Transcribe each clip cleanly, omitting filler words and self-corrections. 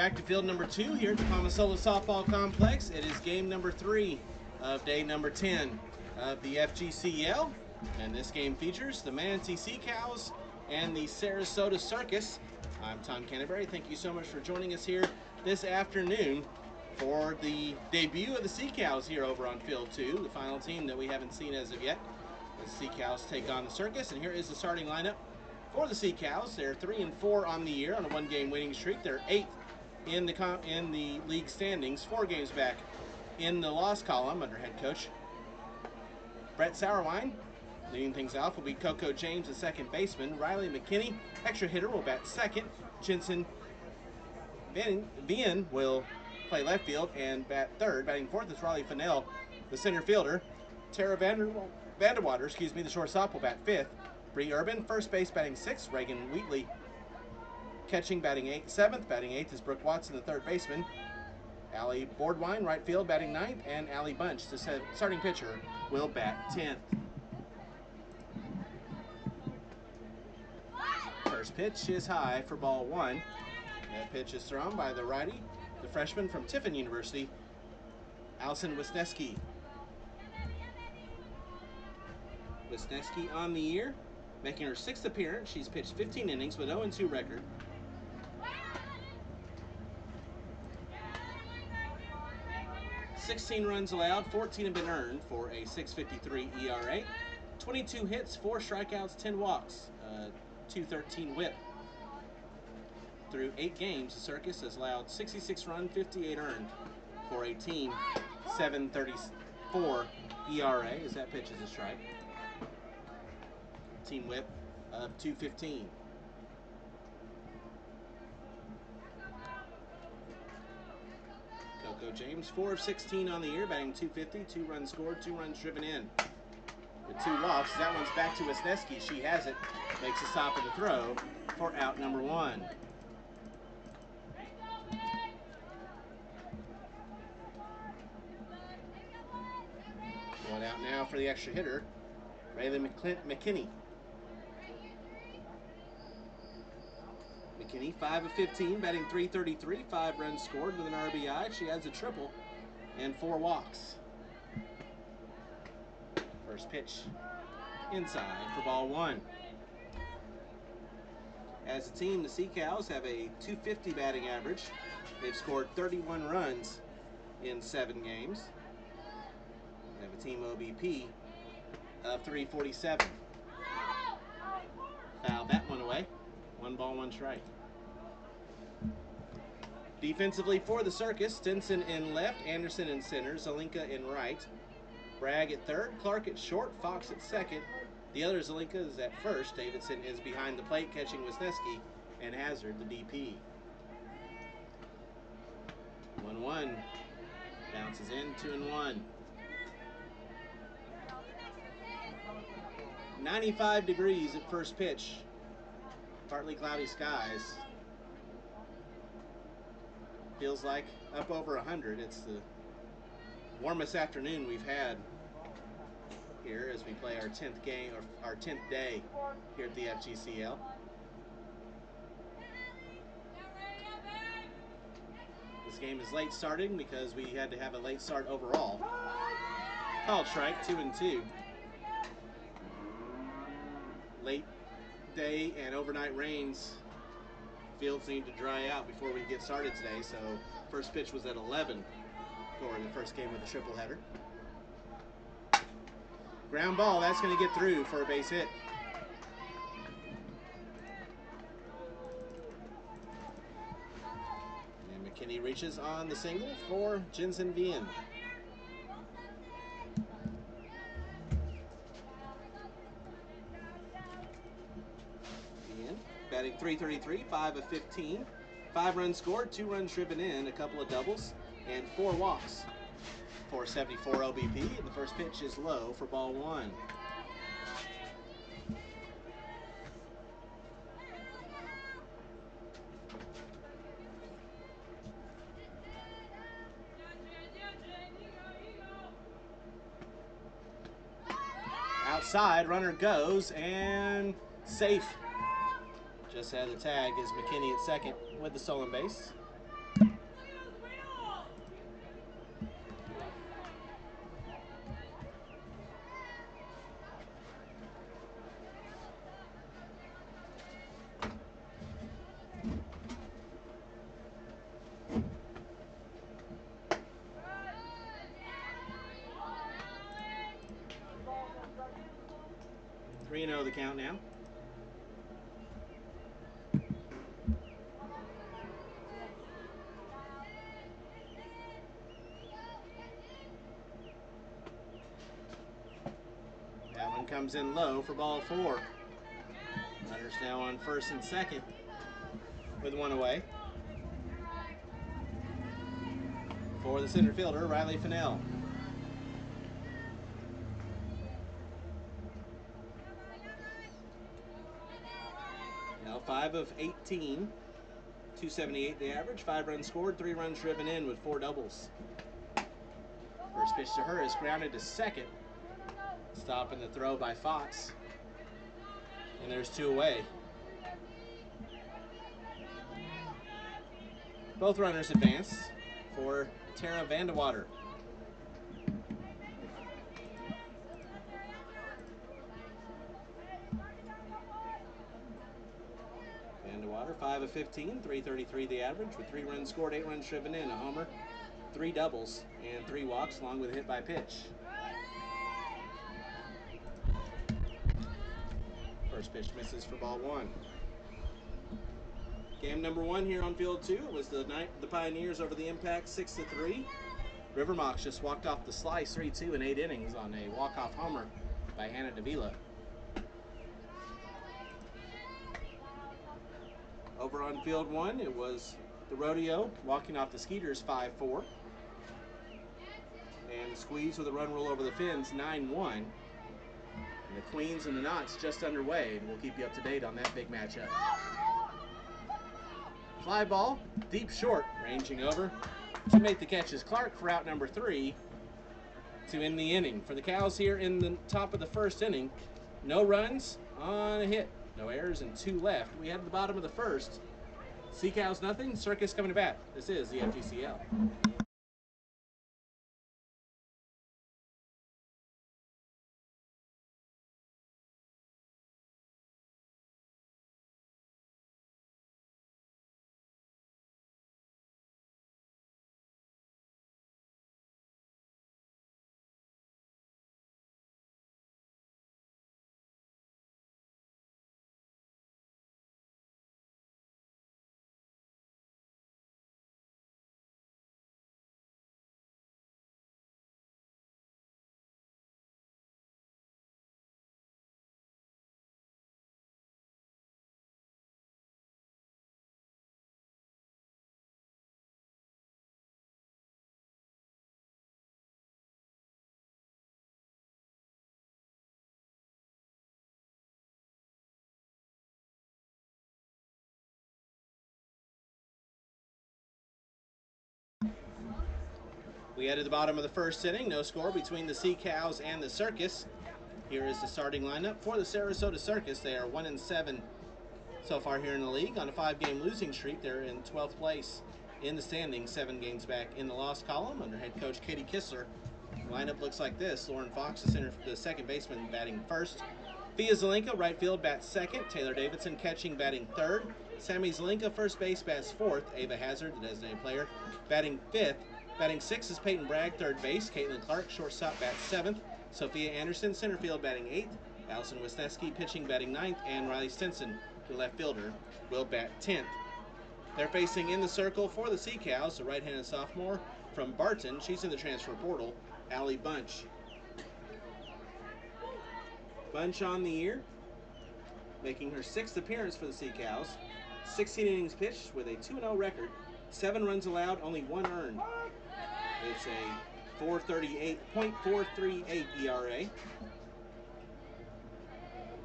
back to field number 2 here at the Palmasola Softball Complex. It is game number 3 of day number 10 of the FGCL. And this game features the Manatee Sea Cows and the Sarasota Circus. I'm Tom Canterbury. Thank you so much for joining us here this afternoon for the debut of the Sea Cows here over on field 2, the final team that we haven't seen as of yet. The Sea Cows take on the Circus, and here is the starting lineup for the Sea Cows. They're 3-4 on the year on a 1-game winning streak. They're 8th in the league standings, 4 games back in the loss column under head coach Brett Sauerwein. Leading things off will be Coco James, the second baseman. Riley McKinney, extra hitter, will bat second. Jensen Vian will play left field and bat third. Batting fourth is Raleigh Fennell, the center fielder. Tara Vanderwater, the shortstop, will bat fifth. Bree Urban, first base, batting sixth. Reagan Wheatley, catching, batting seventh. Batting eighth is Brooke Watson, the third baseman. Allie Boardwine, right field, batting ninth. And Allie Bunch, the starting pitcher, will bat 10th. First pitch is high for ball 1. That pitch is thrown by the righty, the freshman from Tiffin University, Allison Wisniewski. Wisniewski on the year, making her 6th appearance. She's pitched 15 innings with 0-2 record. $16 runs allowed, 14 have been earned for a 6.53 ERA. 22 hits, 4 strikeouts, 10 walks, 2.13 WHIP. Through 8 games, the Circus has allowed 66 runs, 58 earned for a team 7.34 ERA, as that pitch is a strike. Team WHIP of 2.15. Coco James, 4 of 16 on the year, batting .250, 2 runs scored, 2 runs driven in. With 2 walks, that one's back to Wisniewski. She has it, makes a stop of the throw for out number 1. Going out now for the extra hitter, Riley McKinney. McKinney, 5 of 15, batting .333, 5 runs scored with an RBI. She has a triple and 4 walks. First pitch inside for ball 1. As a team, the Sea Cows have a .250 batting average. They've scored 31 runs in 7 games. They have a team OBP of .347. Fouled that one away. 1 ball, 1 strike. Defensively for the Circus, Stinson in left, Anderson in center, Zelinka in right. Bragg at third, Clark at short, Fox at second. The other Zelinka is at first. Davidson is behind the plate catching Wisniewski, and Hazard the DP. 1-1. Bounces in, 2-1. 95 degrees at first pitch. Partly cloudy skies. Feels like up over 100. It's the warmest afternoon we've had here as we play our 10th game, or our 10th day here at the FGCL. This game is late starting because we had to have a late start overall. Called strike, 2-2. Late day and overnight rains. Fields need to dry out before we get started today, so first pitch was at 11 for the first game of the triple header. Ground ball, that's going to get through for a base hit. And McKinney reaches on the single for Jensen Vian. Batting .333, 5 of 15, 5 runs scored, 2 runs driven in, a couple of doubles, and 4 walks. 474 OBP, and the first pitch is low for ball 1. Outside, runner goes, and safe. Just had the tag is McKinney at second with the stolen base. 2-0 the count now. That one comes in low for ball 4. Runners now on first and second with one away. For the center fielder, Riley Fennell. Now 5 of 18, 278 the average, 5 runs scored, 3 runs driven in with 4 doubles. First pitch to her is grounded to second. Stopping the throw by Fox. And there's 2 away. Both runners advance for Tara Vandewater. Vandewater, 5 of 15, 333 the average, with 3 runs scored, 8 runs driven in, a homer, 3 doubles, and 3 walks, along with a hit by pitch. First pitch misses for ball 1. Game number 1 here on field 2 was the Pioneers over the Impact 6-3. River Mocs just walked off the slice 3-2 in 8 innings on a walk-off homer by Hannah Davila. Over on field 1, it was the Rodeo walking off the Skeeters 5-4. And the Squeeze with a run roll over the Finns 9-1. And the Queens and the Knots just underway, and we'll keep you up to date on that big matchup. Fly ball, deep short, ranging over to make the catch is Clark for out number 3 to end the inning. For the Cows here in the top of the first inning, no runs on a hit, no errors, and 2 left. We head to the bottom of the first. Sea Cows nothing, Circus coming to bat. This is the FGCL. We head to the bottom of the first inning. No score between the Sea Cows and the Circus. Here is the starting lineup for the Sarasota Circus. They are 1-7 so far here in the league on a 5-game losing streak. They're in 12th place in the standings, 7 games back in the loss column under head coach Katie Kissler. The lineup looks like this. Lauren Fox, the second baseman, batting first. Fia Zelenka, right field, bats second. Taylor Davidson, catching, batting third. Sammy Zelenka, first base, bats fourth. Ava Hazard, the designated player, batting fifth. Batting sixth is Peyton Bragg, third base. Caitlin Clark, shortstop, bats seventh. Sophia Anderson, center field, batting eighth. Allison Wisniewski, pitching, batting ninth. And Riley Stinson, the left fielder, will bat 10th. They're facing in the circle for the Sea Cows, the right-handed sophomore from Barton. She's in the transfer portal, Allie Bunch. Bunch on the year, making her 6th appearance for the Sea Cows. 16 innings pitched with a 2-0 record. 7 runs allowed, only 1 earned. It's a .438 ERA.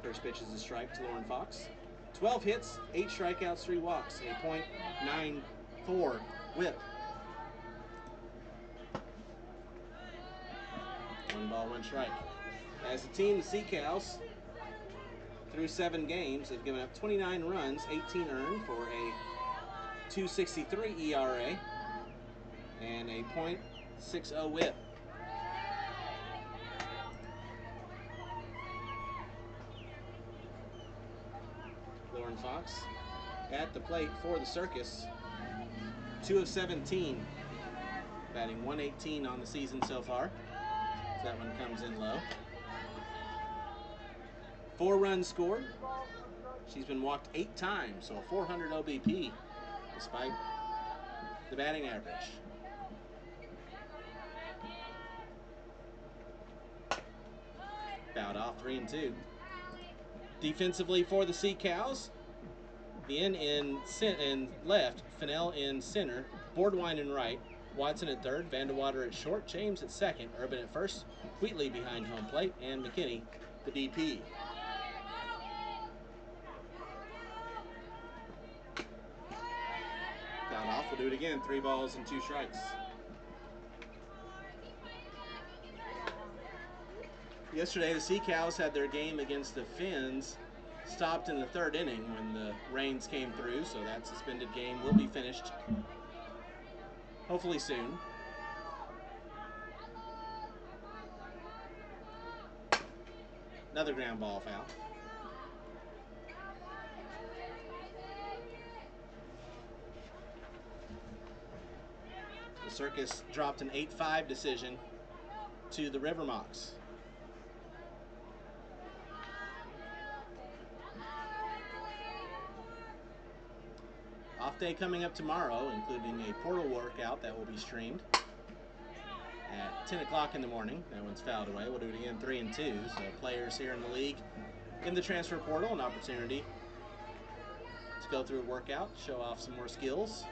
First pitch is a strike to Lauren Fox. 12 hits, 8 strikeouts, 3 walks, a .94 whip. 1 ball, 1 strike. As a team, the Sea Cows, through 7 games, have given up 29 runs, 18 earned for a .263 ERA and a .60 whip. Lauren Fox at the plate for the Circus, 2 of 17, batting .118 on the season so far. So that one comes in low. 4 runs scored. She's been walked 8 times, so a 400 OBP despite the batting average. Fouled off, 3-2. Defensively for the Sea Cows, Bien in left, Fennell in center, Boardwine in right, Watson at third, Vandewater at short, James at second, Urban at first, Wheatley behind home plate, and McKinney, the DP. Fouled off, we'll do it again. 3 balls and 2 strikes. Yesterday, the Sea Cows had their game against the Finns stopped in the 3rd inning when the rains came through, so that suspended game will be finished hopefully soon. Another ground ball foul. The Circus dropped an 8-5 decision to the River Mocs. Off day coming up tomorrow, including a portal workout that will be streamed at 10 o'clock in the morning. That one's fouled away. We'll do it again, 3-2. So players here in the league in the transfer portal, an opportunity to go through a workout, show off some more skills.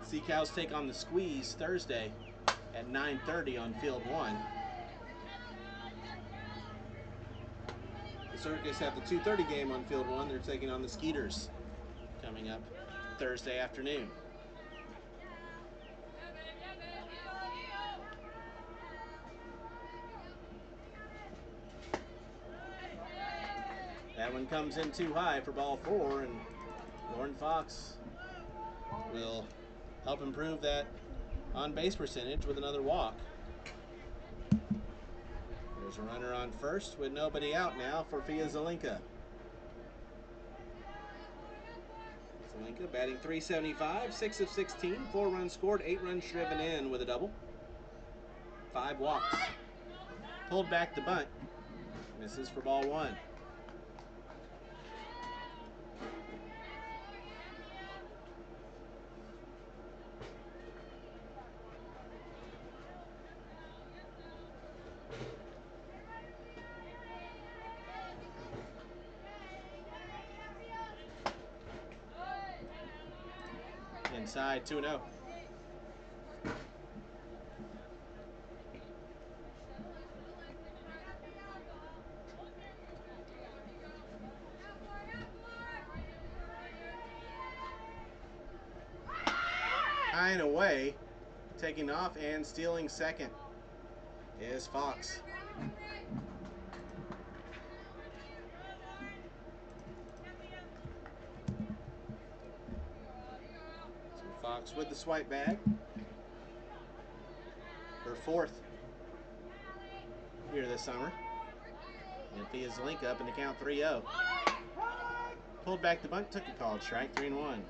Sea Cows take on the Squeeze Thursday at 9:30 on Field 1. The Circus have the 2:30 game on Field 1. They're taking on the Skeeters coming up Thursday afternoon. That one comes in too high for ball 4, and Lauren Fox will help improve that on-base percentage with another walk. There's a runner on first with nobody out now for Fia Zelinka. Zelinka batting .375, 6 of 16, 4 runs scored, 8 runs driven in with a double. 5 walks. Pulled back the bunt. Misses for ball 1. Inside, 2-0. High and away, taking off and stealing second is Fox. Fox with the swipe bag. Her 4th here this summer. And Fia Zelinka up in the count 3-0. Pulled back the bunt, took a called strike, 3-1.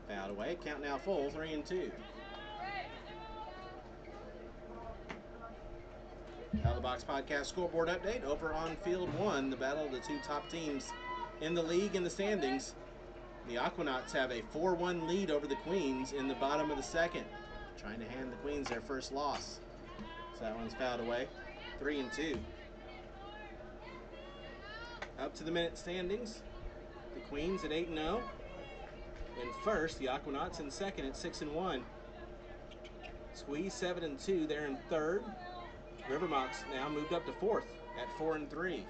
Fouled away, count now full, 3-2. Out of the Box Podcast scoreboard update over on Field 1, the battle of the 2 top teams in the league in the standings. The Aquanauts have a 4-1 lead over the Queens in the bottom of the 2nd, trying to hand the Queens their first loss. So that one's fouled away, 3-2. Up to the minute standings, the Queens at 8-0. In first, the Aquanauts in second at 6-1. Squeeze 7-2, they're in third. River Mocs now moved up to 4th at 4-3.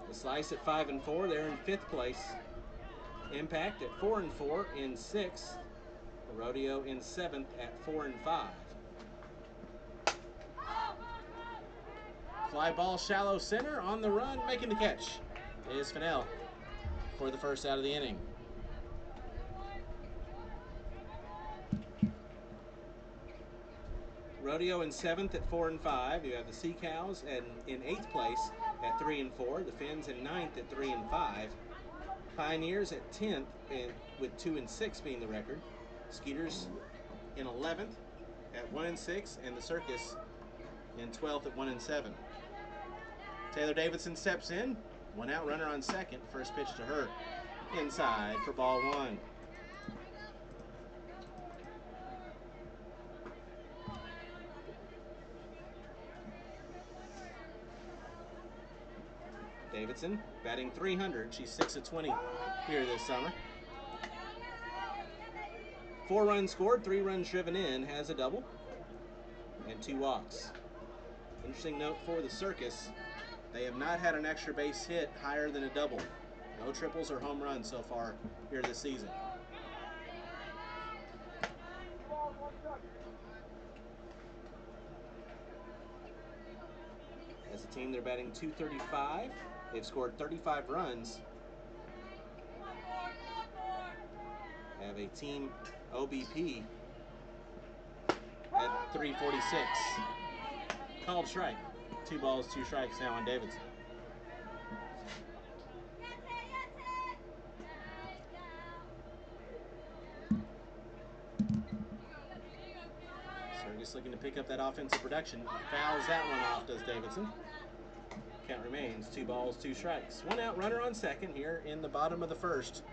The Slice at 5-4, they're in 5th place. Impact at 4-4 in 6th. The Rodeo in 7th at 4-5. Fly ball shallow center, on the run, making the catch is Fennell for the first out of the inning. Rodeo in 7th at 4 and 5. You have the Sea Cows and in 8th place at 3 and 4. The Finns in 9th at 3 and 5. Pioneers at 10th and with 2 and 6 being the record. Skeeters in 11th at 1 and 6, and the Circus in 12th at 1 and 7. Taylor Davidson steps in. 1 out, runner on second. First pitch to her. Inside for ball 1. Davidson batting .300. She's 6 of 20 here this summer. 4 runs scored, 3 runs driven in, has a double, and 2 walks. Interesting note for the Circus, they have not had an extra base hit higher than a double. No triples or home runs so far here this season. As a team, they're batting .235. They've scored 35 runs. Have a team OBP at 346. Called strike. 2 balls, 2 strikes now on Davidson. Circus looking to pick up that offensive production. Fouls that one off, does Davidson. Count remains 2 balls, 2 strikes. 1 out, runner on second here in the bottom of the first.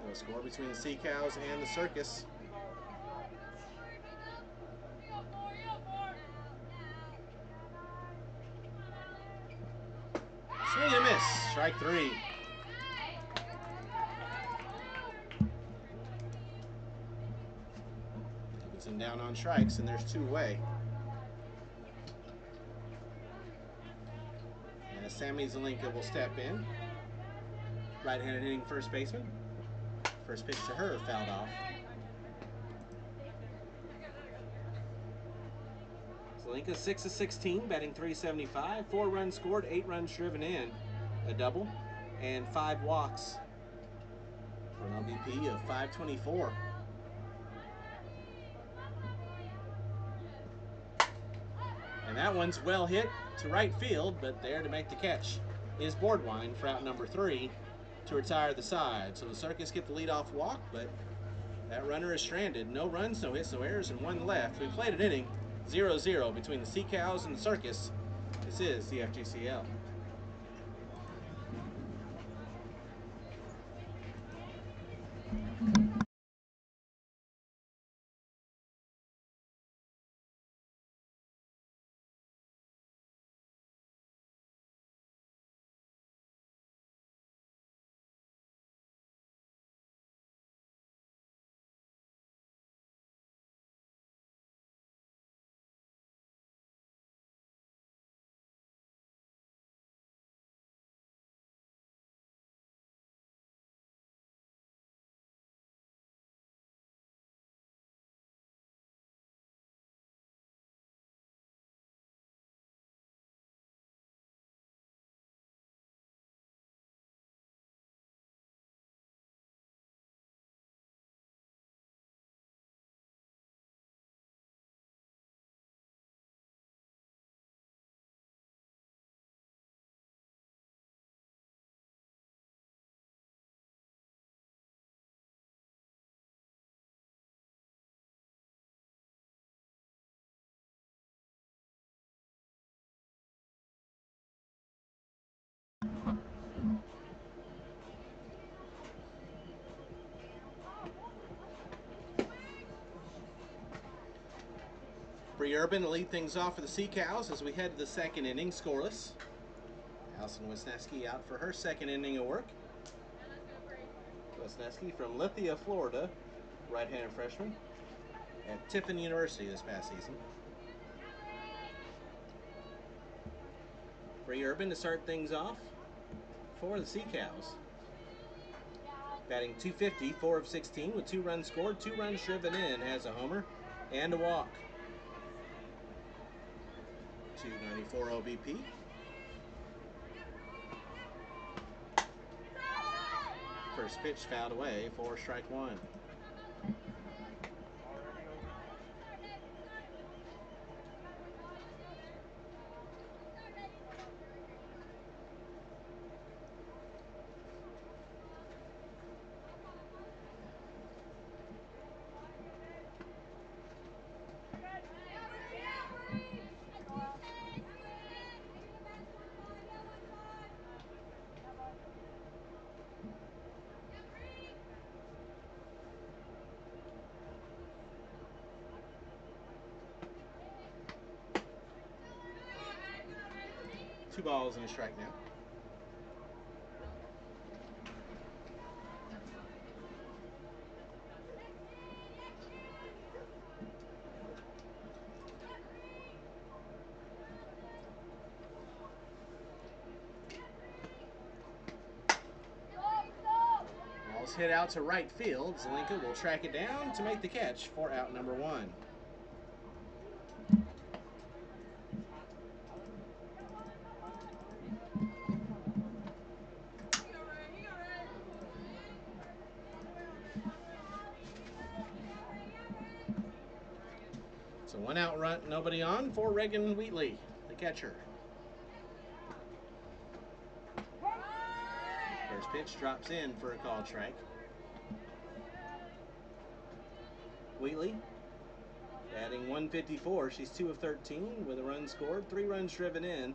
No score between the Sea Cows and the Circus. Swing and a miss. Strike 3. Davidson down on strikes, and there's 2 away. And Sammy Zelinka will step in. Right-handed hitting first baseman. First pitch to her, fouled off. Zelinka 6 of 16, batting .375. 4 runs scored, 8 runs driven in, a double, and 5 walks for an OBP of .524. And that one's well hit to right field, but there to make the catch is Boardwine for out number 3 to retire the side. So the Circus get the leadoff walk, but that runner is stranded. No runs, no hits, no errors, and 1 left. We played an inning 0-0 between the Sea Cows and the Circus. This is the FGCL. Bree Urban to lead things off for the Sea Cows as we head to the second inning, scoreless. Allison Wisniewski out for her second inning of work. Wisniewski from Lithia, Florida, right-handed freshman at Tiffin University this past season. Bree Urban to start things off for the Sea Cows. Batting .250, 4 of 16 with 2 runs scored, 2 runs driven in, has a homer and a walk. .294 OBP. First pitch fouled away for strike one. Two balls and a strike now. Ball's hit out to right field. Zelinka will track it down to make the catch for out number one. So one out run, nobody on for Reagan Wheatley, the catcher. First pitch drops in for a called strike. Wheatley batting 154. She's 2 of 13 with a run scored, 3 runs driven in,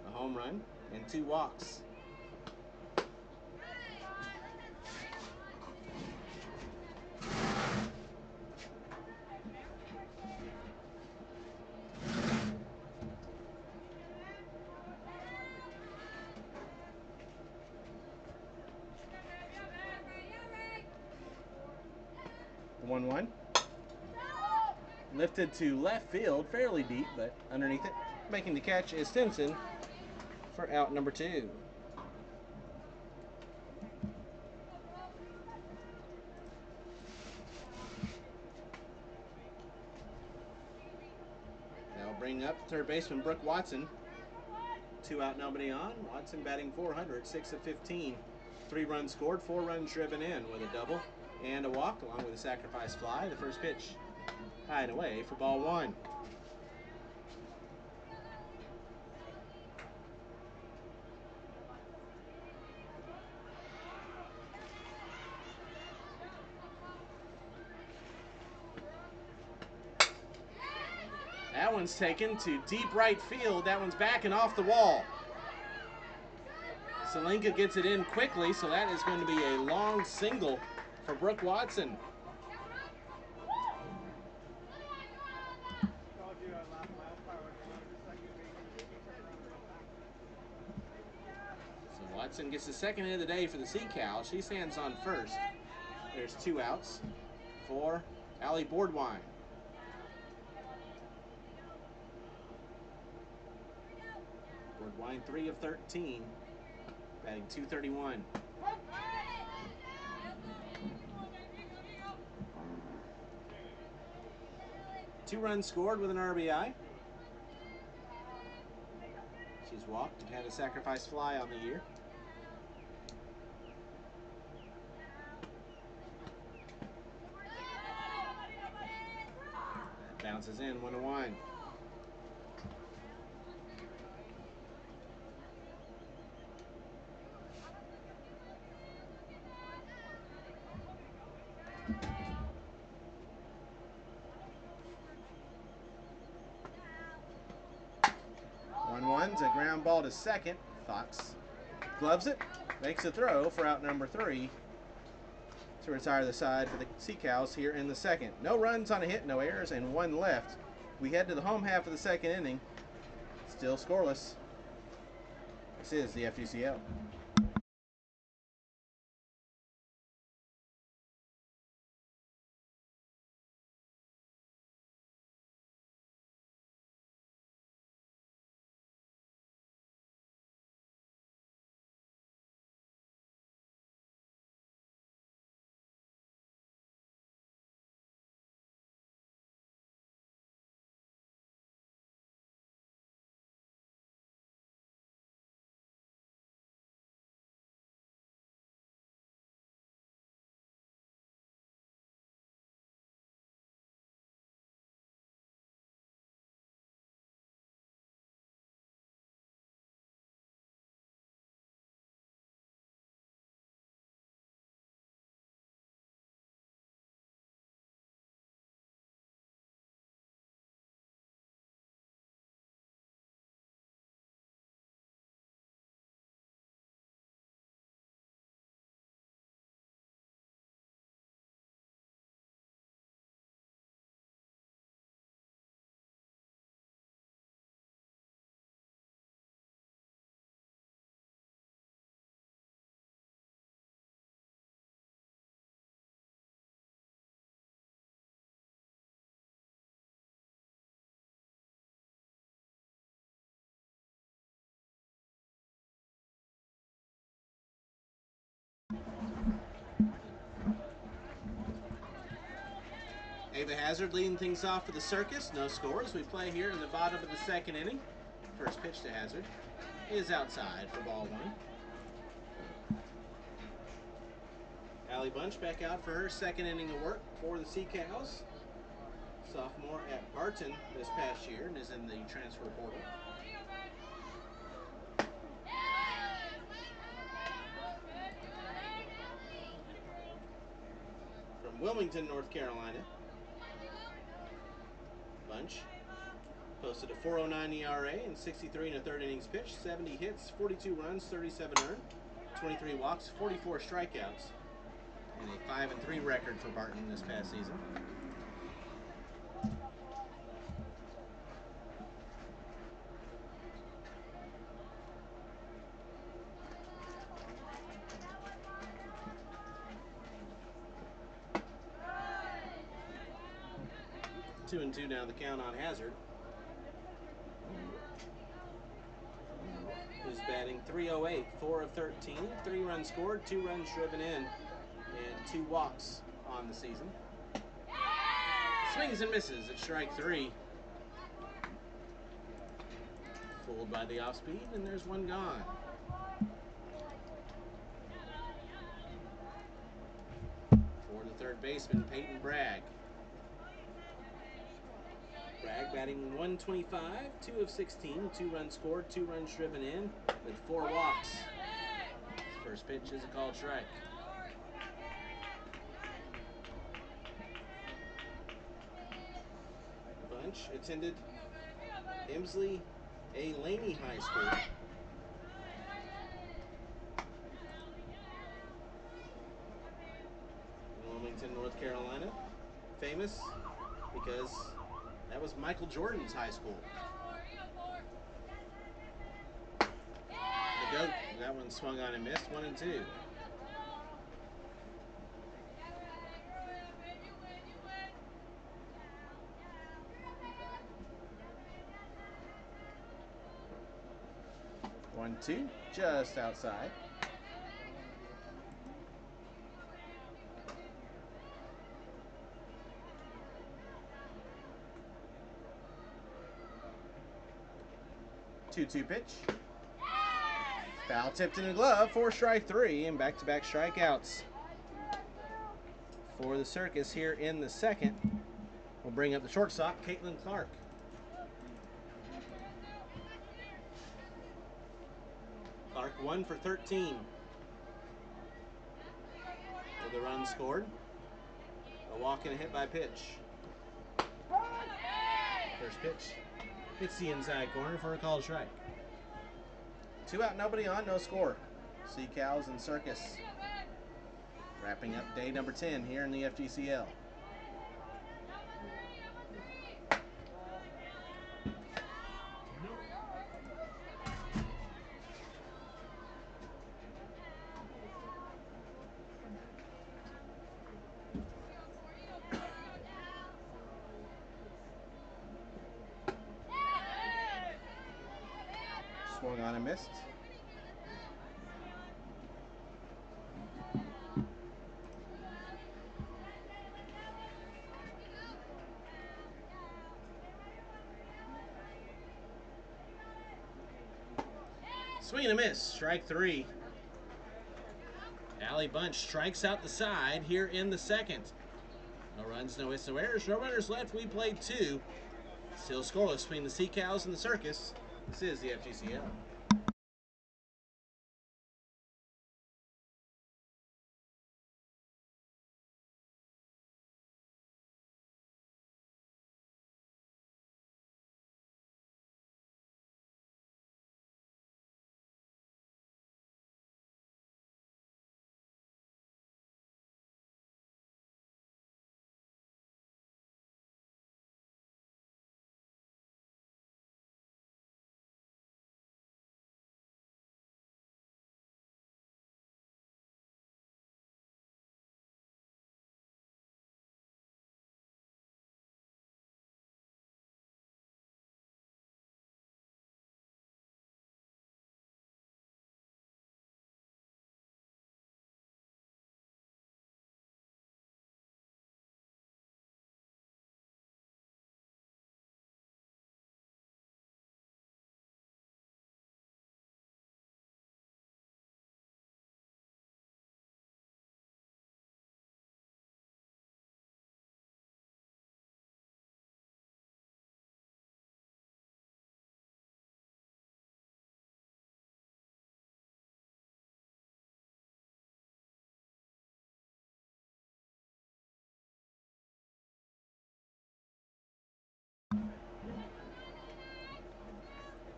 a home run, and 2 walks. The 1-1. Lifted to left field, fairly deep, but underneath it. Making the catch is Stinson for out number 2. That'll bring up third baseman Brooke Watson. 2 out, nobody on. Watson batting .400, 6 of 15. 3 runs scored, 4 runs driven in with a double and a walk, along with a sacrifice fly. The first pitch high and away for ball 1. That one's taken to deep right field. That one's back and off the wall. Zelinka gets it in quickly, so that is going to be a long single for Brooke Watson. So Watson gets the second hit of the day for the Sea Cow. She stands on first. There's 2 outs for Allie Boardwine. Boardwine 3 of 13, batting .231. Two runs scored with an RBI. She's walked and had a sacrifice fly on the year. That bounces in, 1-1. One's a ground ball to second. Fox gloves it, makes a throw for out number 3 to retire the side for the Sea Cows here in the second. No runs on a hit, no errors, and 1 left. We head to the home half of the second inning. Still scoreless. This is the FGCL. Ava Hazard leading things off for the Circus. No scores. We play here in the bottom of the second inning. First pitch to Hazard is outside for ball one. Allie Bunch back out for her second inning of work for the Sea Cows. Sophomore at Barton this past year and is in the transfer portal. From Wilmington, North Carolina, Bunch posted a 4.09 ERA and 63 1/3 innings pitched, 70 hits, 42 runs, 37 earned, 23 walks, 44 strikeouts, and a 5-3 record for Barton this past season. Two and two now the count on Hazard, who's batting .308, 4 of 13, 3 runs scored, 2 runs driven in, and 2 walks on the season. Swings and misses at strike 3. Fooled by the off speed, and there's one gone. For the third baseman, Peyton Bragg. Bragg batting .125, 2 of 16, 2 runs scored, 2 runs driven in, with 4 walks. His first pitch is a called strike. Bunch attended Emsley A. Laney High School. In Wilmington, North Carolina. Famous because that was Michael Jordan's high school. The GOAT, that one swung on and missed, 1 and 2. One, two, just outside. Two pitch. Foul tipped in the glove for strike 3 and back-to-back strikeouts for the Circus here in the second. We'll bring up the shortstop, Caitlin Clark. Clark 1 for 13 with a run scored, a walk and a hit by pitch. First pitch hits the inside corner for a called strike. 2 out, nobody on, no score. Sea Cows and Circus wrapping up day number 10 here in the FGCL. Swung on and missed. Swing and a miss, strike 3. Allie Bunch strikes out the side here in the second. No runs, no hits, no errors, no runners left. We played 2. Still scoreless between the Sea Cows and the Circus. This is the FGCL.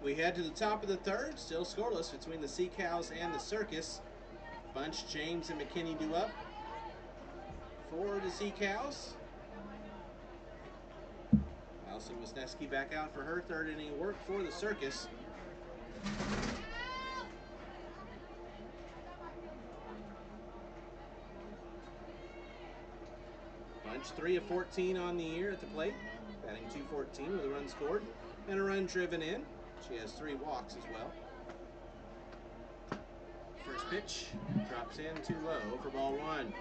We head to the top of the third, still scoreless between the Sea Cows and the Circus. Bunch, James, and McKinney do up for the Sea Cows. Allison Wisniewski back out for her third inning of work for the Circus. Bunch 3 of 14 on the year at the plate, batting .214 with a run scored and a run driven in. She has 3 walks as well. First pitch drops in too low for ball 1.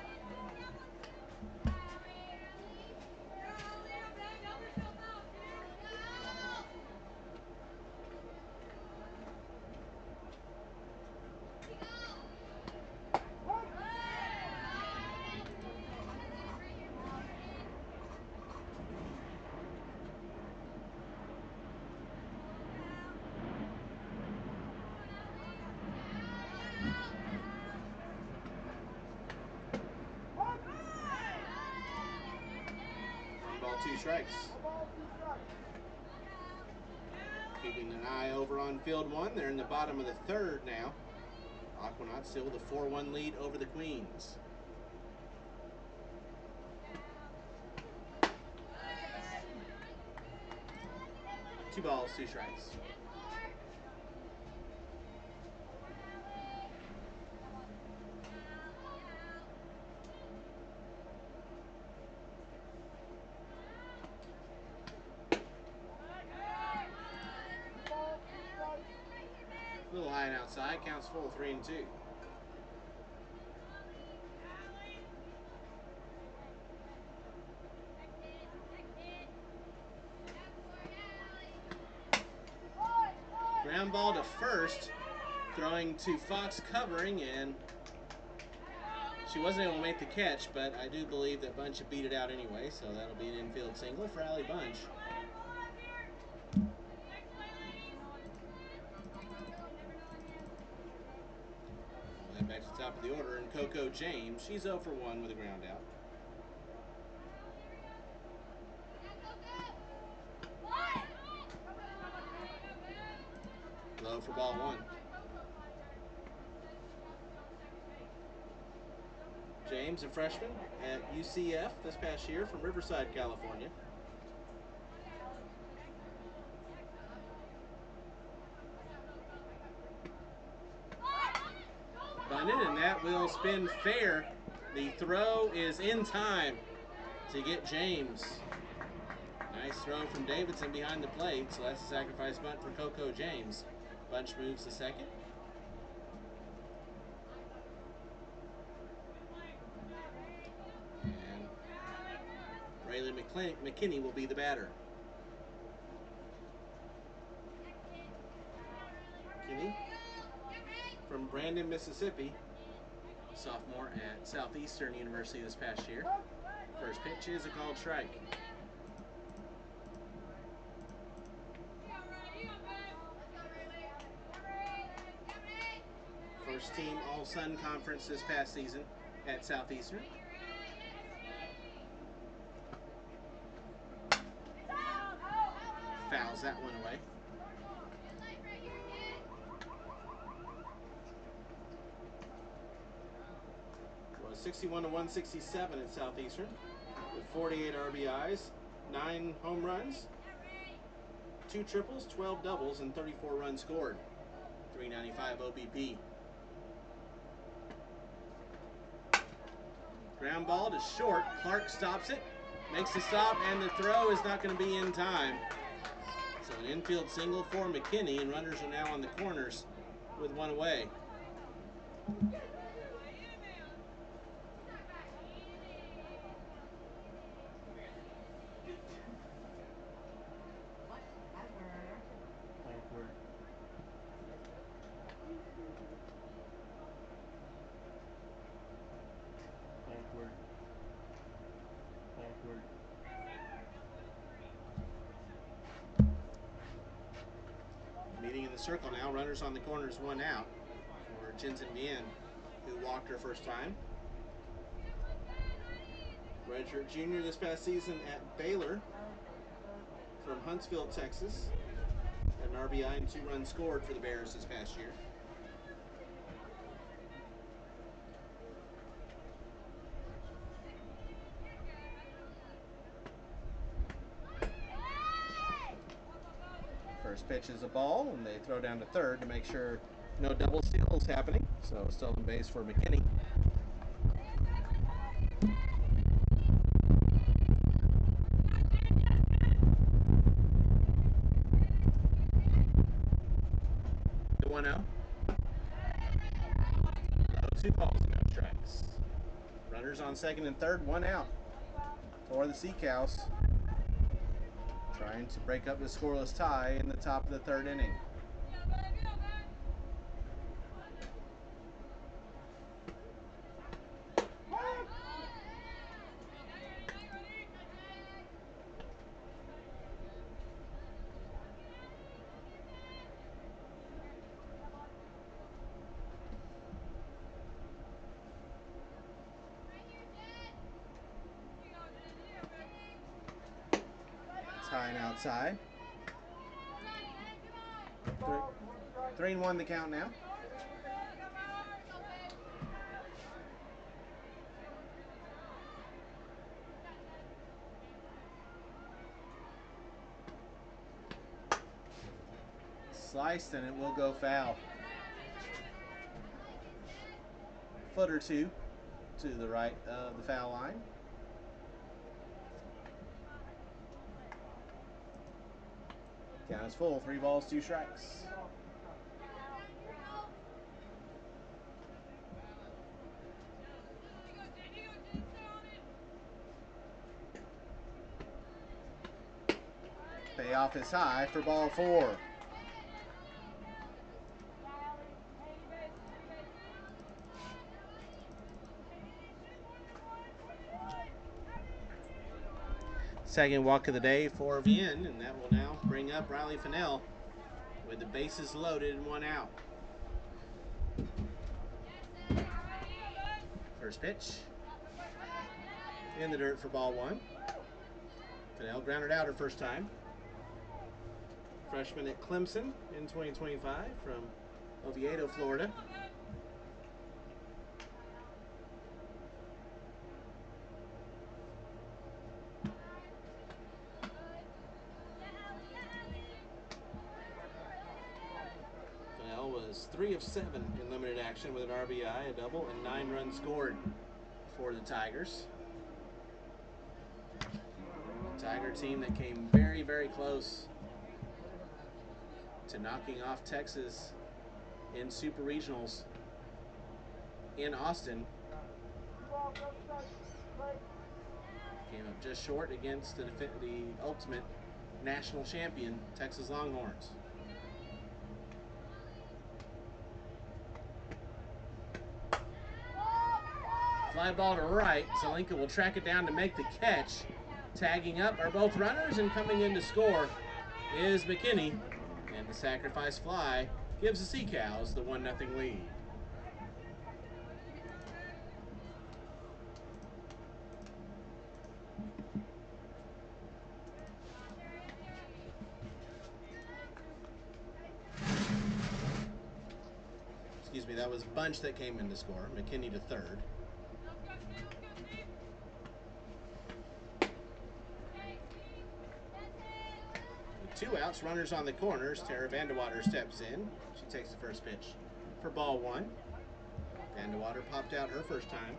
Ball 2 strikes. Keeping an eye over on field 1. They're in the bottom of the third now. Aquanauts still with a 4-1 lead over the Queens. Two balls, 2 strikes. Little line outside, counts full, 3-2. Ground ball to first, throwing to Fox covering, and she wasn't able to make the catch, but I do believe that Bunch beat it out anyway, so that'll be an infield single for Allie Bunch. Back to the top of the order, and Coco James, she's 0 for 1 with a ground out. Low for ball 1. James, a freshman at UCF this past year from Riverside, California. Bunted, and that will spin fair. The throw is in time to get James. Nice throw from Davidson behind the plate, so that's a sacrifice bunt for Coco James. Bunch moves to second. And Raylan McKinney will be the batter. McKinney from Brandon, Mississippi, sophomore at Southeastern University this past year. First pitch is a called strike. First team All-Sun Conference this past season at Southeastern. Fouls that one away. Was 61 to 167 at Southeastern with 48 RBIs, 9 home runs, 2 triples, 12 doubles, and 34 runs scored. 395 OBP. Ground ball to short. Clark stops it, makes the stop, and the throw is not going to be in time. So an infield single for McKinney, and runners are now on the corners with one away. Meeting in the circle now. Runners on the corners, 1 out for Jensen Bien, who walked her first time. Redshirt junior this past season at Baylor from Huntsville, Texas. Had an RBI and 2 runs scored for the Bears this past year. First pitch is a ball, and they throw down to third to make sure no double steals happening. So stolen base for McKinney. The 1-0. 2 balls, no strikes. Runners on second and third, 1 out for the Sea Cows. Trying to break up the scoreless tie in the top of the third inning. High and outside. 3-1 the count now. Sliced, and it will go foul. Foot or two to the right of the foul line. Count is full. 3 balls, 2 strikes. Payoff is high for ball 4. Second walk of the day for Vien, and that will now bring up Riley Fennell with the bases loaded and 1 out. First pitch in the dirt for ball 1. Fennell grounded out her first time. Freshman at Clemson in 2025 from Oviedo, Florida. Fennell was 3 of 7 in limited action with an RBI, a double, and 9 runs scored for the Tigers. A Tiger team that came very, very close to knocking off Texas in Super Regionals in Austin. Came up just short against the ultimate national champion, Texas Longhorns. Fly ball to right. Zelenka will track it down to make the catch. Tagging up are both runners, and coming in to score is McKinney. And the sacrifice fly gives the Sea Cows the 1-0 lead. Excuse me, that was Bunch that came in to score. McKinney to third. With 2 outs, runners on the corners. Tara Vandewater steps in. She takes the first pitch for ball 1. Vandewater popped out her first time.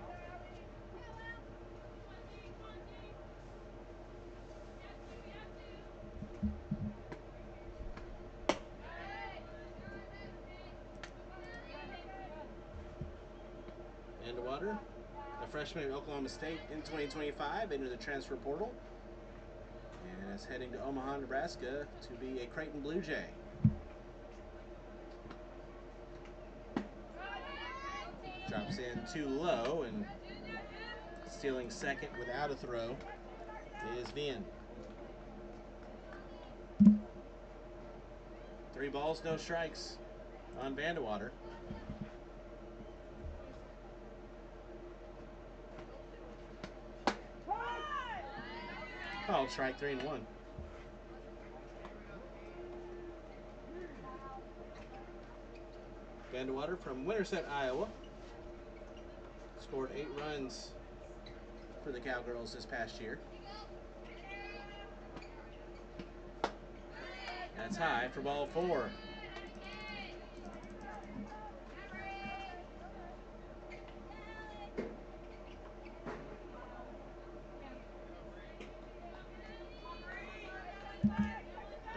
Vandewater, a freshman at Oklahoma State in 2025, entered the transfer portal and is heading to Omaha, Nebraska to be a Creighton Blue Jay. Drops in too low, and stealing second without a throw is Vien. 3 balls, no strikes on Vandewater. Oh, strike 3-1. Vandewater from Winterset, Iowa. Scored 8 runs for the Cowgirls this past year. That's high for ball 4.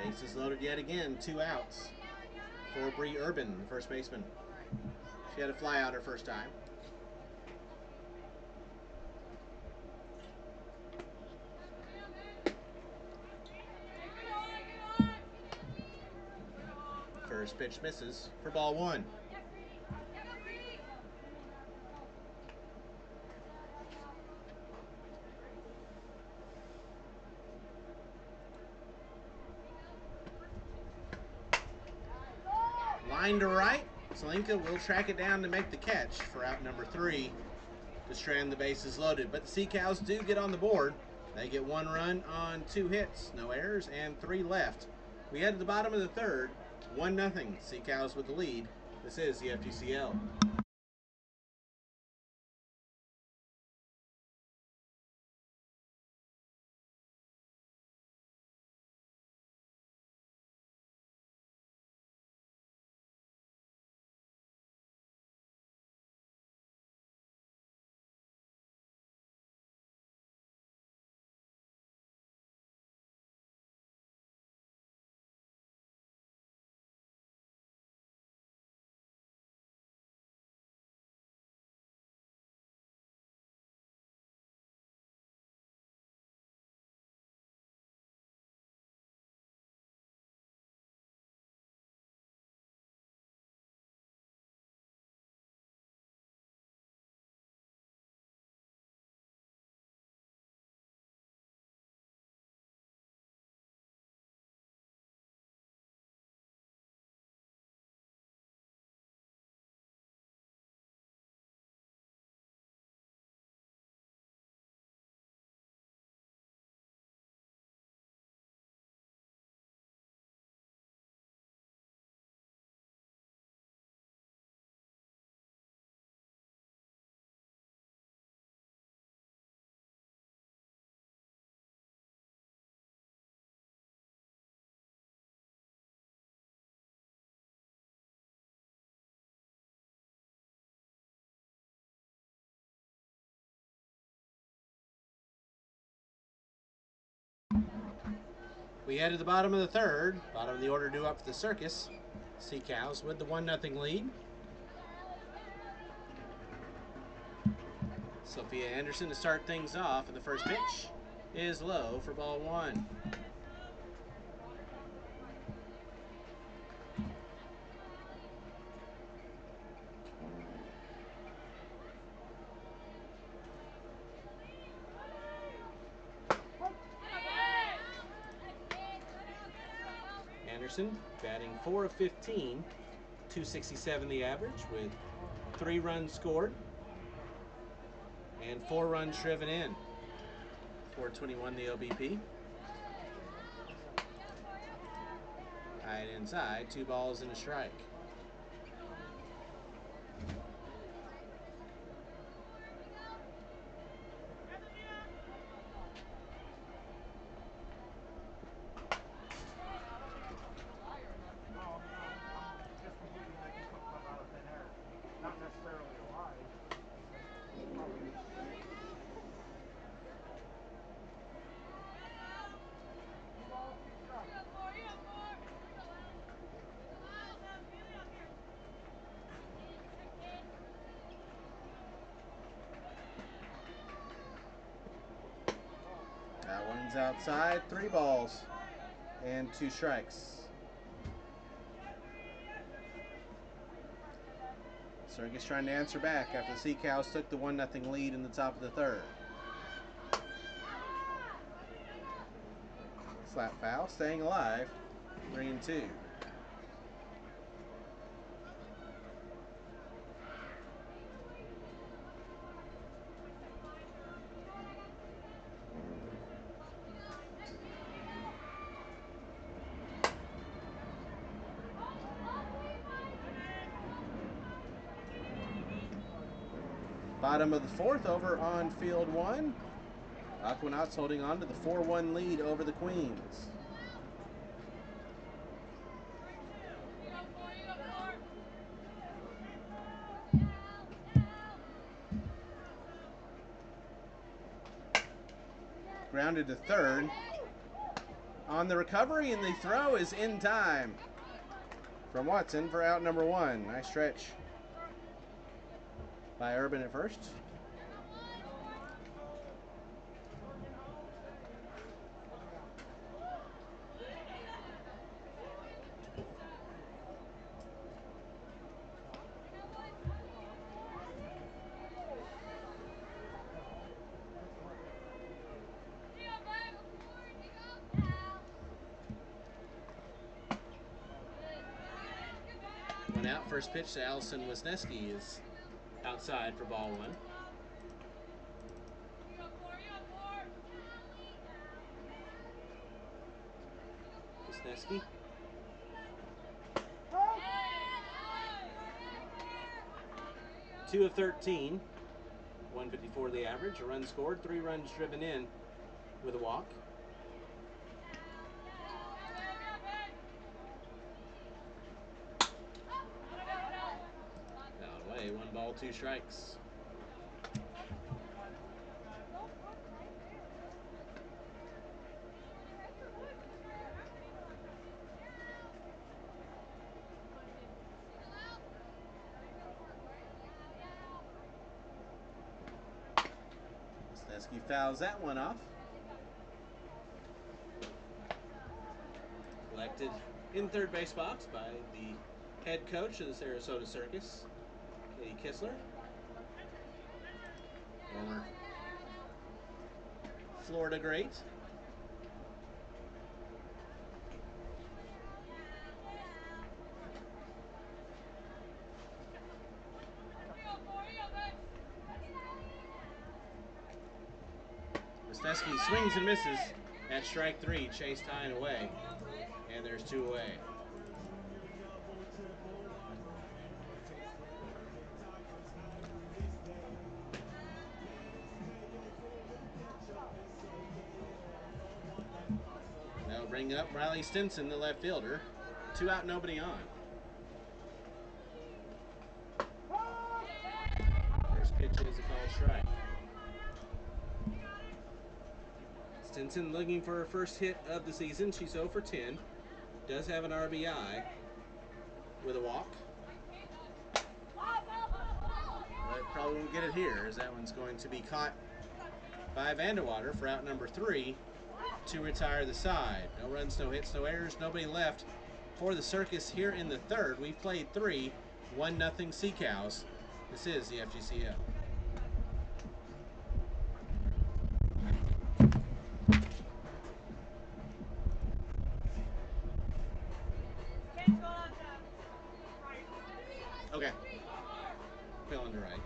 Bases loaded yet again, 2 outs for Bree Urban, the first baseman. She had a fly out her first time. First pitch misses for ball 1. Line to right. Zelinka will track it down to make the catch for out number 3 to strand the bases loaded. But the Sea Cows do get on the board. They get 1 run on 2 hits, no errors, and 3 left. We head to the bottom of the 3rd. 1-0. Sea Cows with the lead. This is the FGCL. We head to the bottom of the 3rd. Bottom of the order due up for the Circus. Sea Cows with the 1-0 lead. Sophia Anderson to start things off, and the first pitch is low for ball 1. Anderson batting 4 of 15, 267 the average, with 3 runs scored and 4 runs driven in. 421 the OBP. High and inside, 2 balls and a strike. That one's outside, 3 balls and 2 strikes. Circus trying to answer back after the Sea Cows took the 1-0 lead in the top of the 3rd. Slap foul, staying alive, 3-2. Bottom of the fourth over on field one. Aquanauts holding on to the 4-1 lead over the Queens. Grounded to third. On the recovery, and the throw is in time from Watson for out number one. Nice stretch by Urban at first. One out. First pitch to Allison Wisniewski is outside for ball one. Wisniewski. Two of 13. 154 the average. A run scored. 3 runs driven in with a walk. Fouled away. 1 ball, 2 strikes. Wisniewski fouls that one off. Collected in third base box by the head coach of the Sarasota Circus, Katie Kistler. Former Florida great. Wisniewski swings and misses at strike 3, chased high and away, and there's 2 away. Now bring up Riley Stinson, the left fielder. 2 out, nobody on. First pitch is a called strike. Stinson looking for her first hit of the season. She's 0 for 10. Does have an RBI with a walk. But probably won't get it here, as that one's going to be caught by Vandewater for out number 3 to retire the side. No runs, no hits, no errors, nobody left for the Circus here in the third. We've played 3, 1-0 Sea Cows. This is the FGCL. Okay. Feeling to right.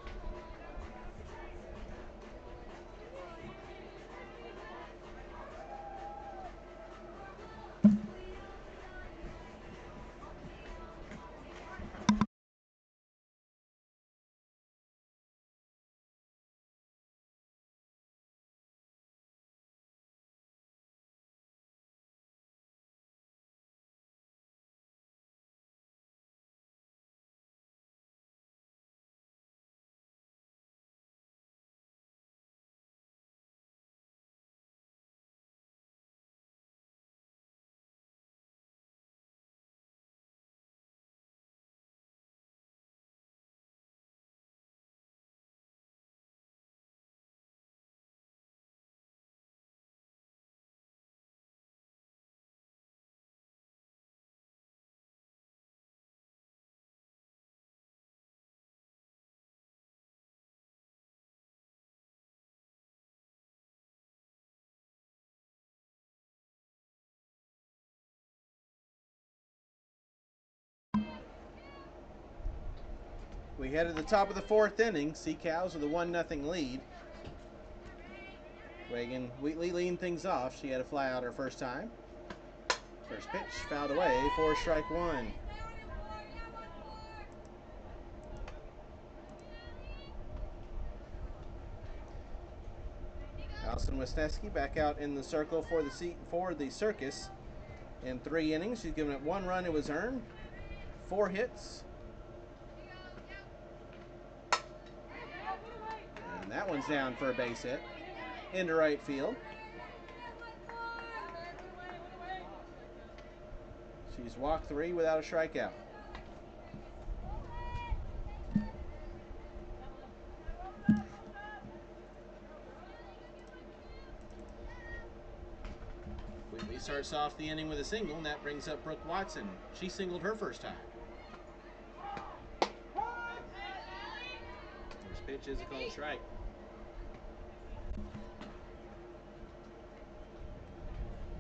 We head to the top of the 4th inning. Sea Cows with a 1-0 lead. Reagan Wheatley leading things off. She had a fly out her first time. First pitch fouled away for strike 1. Allison Wisniewski back out in the circle for the Circus. In 3 innings, she's given up 1 run. It was earned, 4 hits. And that one's down for a base hit into right field. She's walked 3 without a strikeout. Wheatley starts off the inning with a single, and that brings up Brooke Watson. She singled her first time. First pitch is a called strike.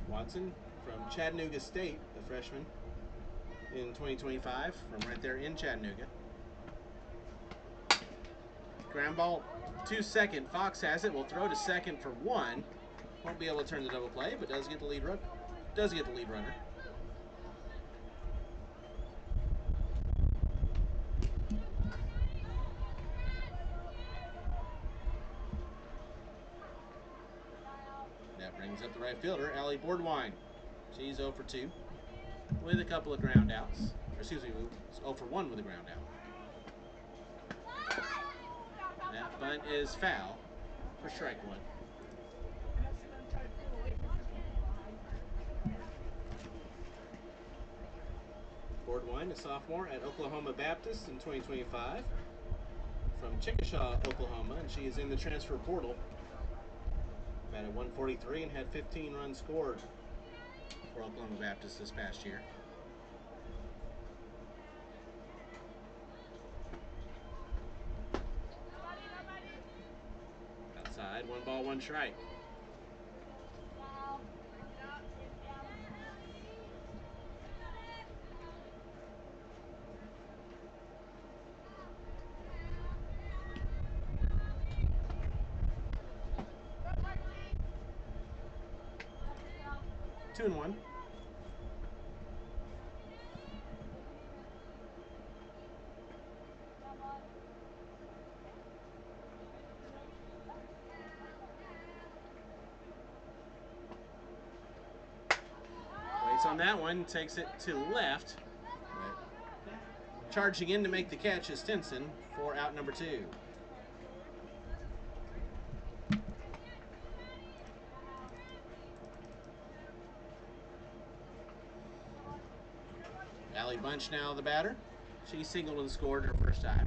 Watson from Chattanooga State, the freshman in 2025, from right there in Chattanooga. Ground ball to second. Fox has it. Will throw to second for 1. Won't be able to turn the double play, but does get the lead runner. That brings up the right fielder, Allie Boardwine. She's 0 for 2 with a couple of ground outs. Or excuse me, 0 for 1 with a ground out. That bunt is foul for strike 1. Boardwine, a sophomore at Oklahoma Baptist in 2025, from Chickasha, Oklahoma, and she is in the transfer portal. Batted 143 and had 15 runs scored for Oklahoma Baptist this past year. Outside, 1 ball, 1 strike. Two and 1. Waits on that one, takes it to left. Charging in to make the catch is Stinson for out number 2. Allie Bunch now the batter. She singled and scored her first time.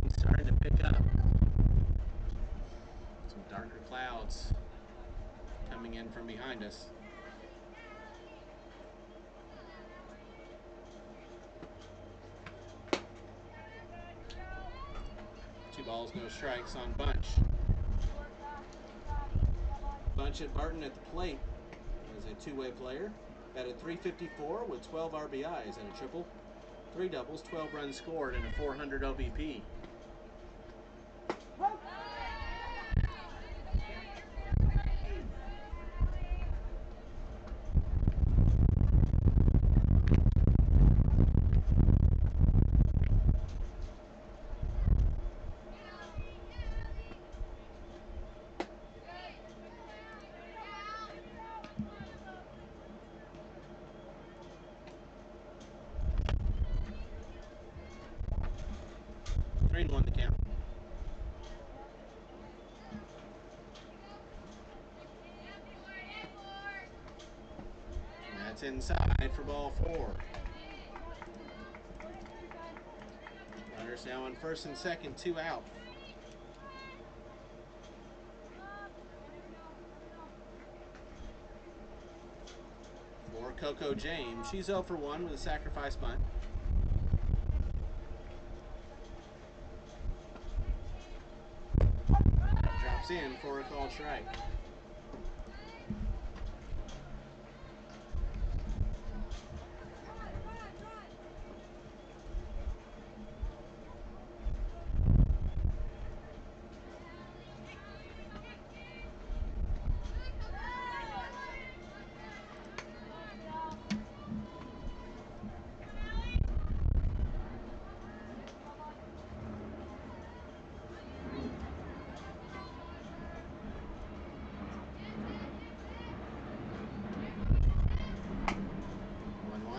It's starting to pick up. Some darker clouds coming in from behind us. Two balls, no strikes on Bunch. Bunch at Barton at the plate is a two-way player. Batted .354 with 12 RBIs and a triple, 3 doubles, 12 runs scored, and a 400 OBP. Three and 1 the count. And that's inside for ball 4. Runners now on first and second, 2 out. For Coco James, she's 0 for 1 with a sacrifice bunt. Drops in for a called strike.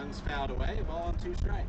One's fouled away, a ball on 2 strikes.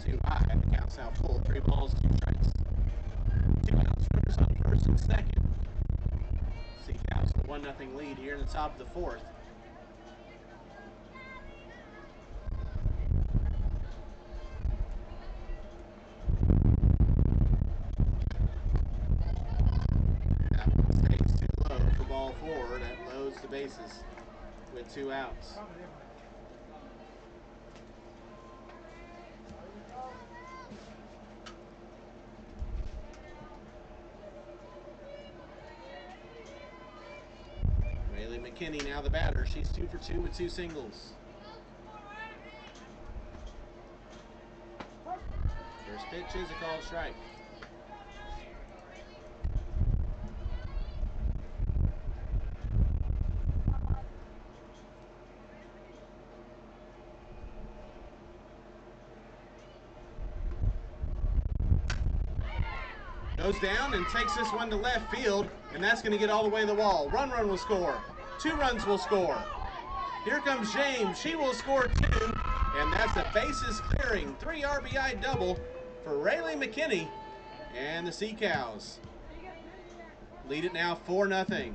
Too high. The count's now full. 3 balls, 2 strikes. 2 outs. Runners on first and second. Sea Cows with a 1-0 lead here in the top of the 4th. That one stays too low for ball 4. That loads the bases with 2 outs. McKinney now the batter. She's 2 for 2 with 2 singles. First pitch is a called strike. Goes down and takes this one to left field, and that's going to get all the way to the wall. Run will score. 2 runs will score. Here comes James. She will score 2, and that's a bases clearing 3 RBI double for Rayleigh McKinney and the Sea Cows. Lead it now 4-0.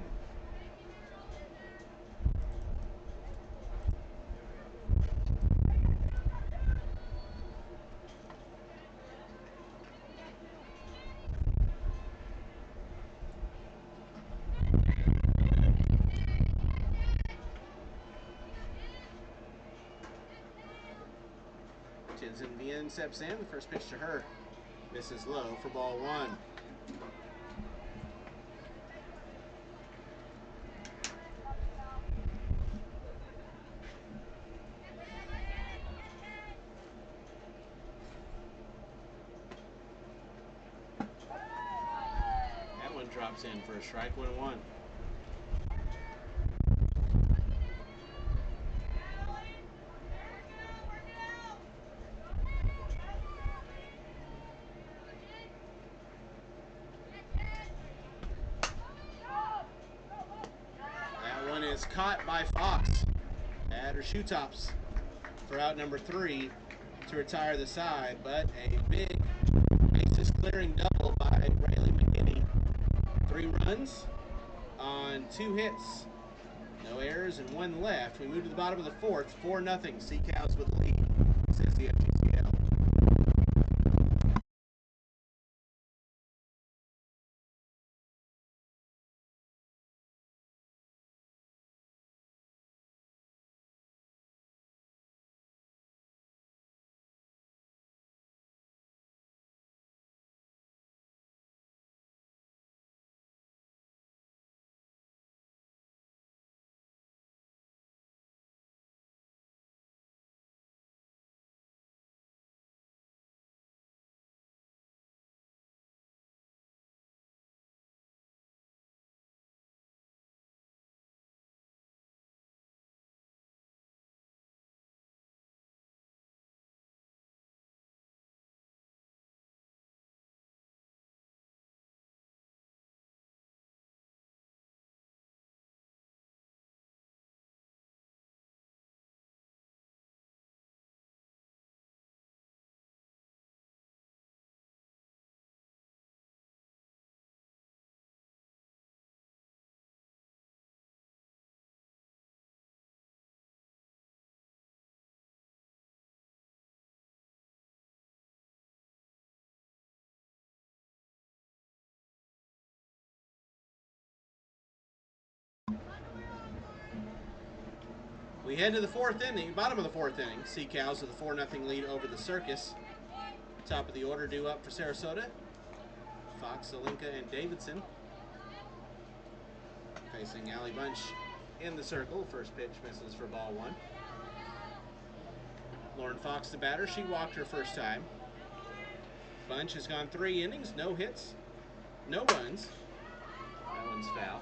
Tinson Bien steps in. The first pitch to her misses low for ball 1. That one drops in for a strike, 1-1. Is caught by Fox at her shoe tops for out number 3 to retire the side, but a big bases clearing double by Rayleigh McKinney. 3 runs on 2 hits, no errors and 1 left. We move to the bottom of the 4th, 4-0. Sea Cows with the lead, says the FGCL. We head to the 4th inning, bottom of the 4th inning. Sea Cows with a 4-0 lead over the Circus. Top of the order due up for Sarasota. Fox, Zelinka, and Davidson facing Allie Bunch in the circle. First pitch misses for ball one. Lauren Fox, the batter, she walked her first time. Bunch has gone 3 innings, no hits, no runs. That one's foul.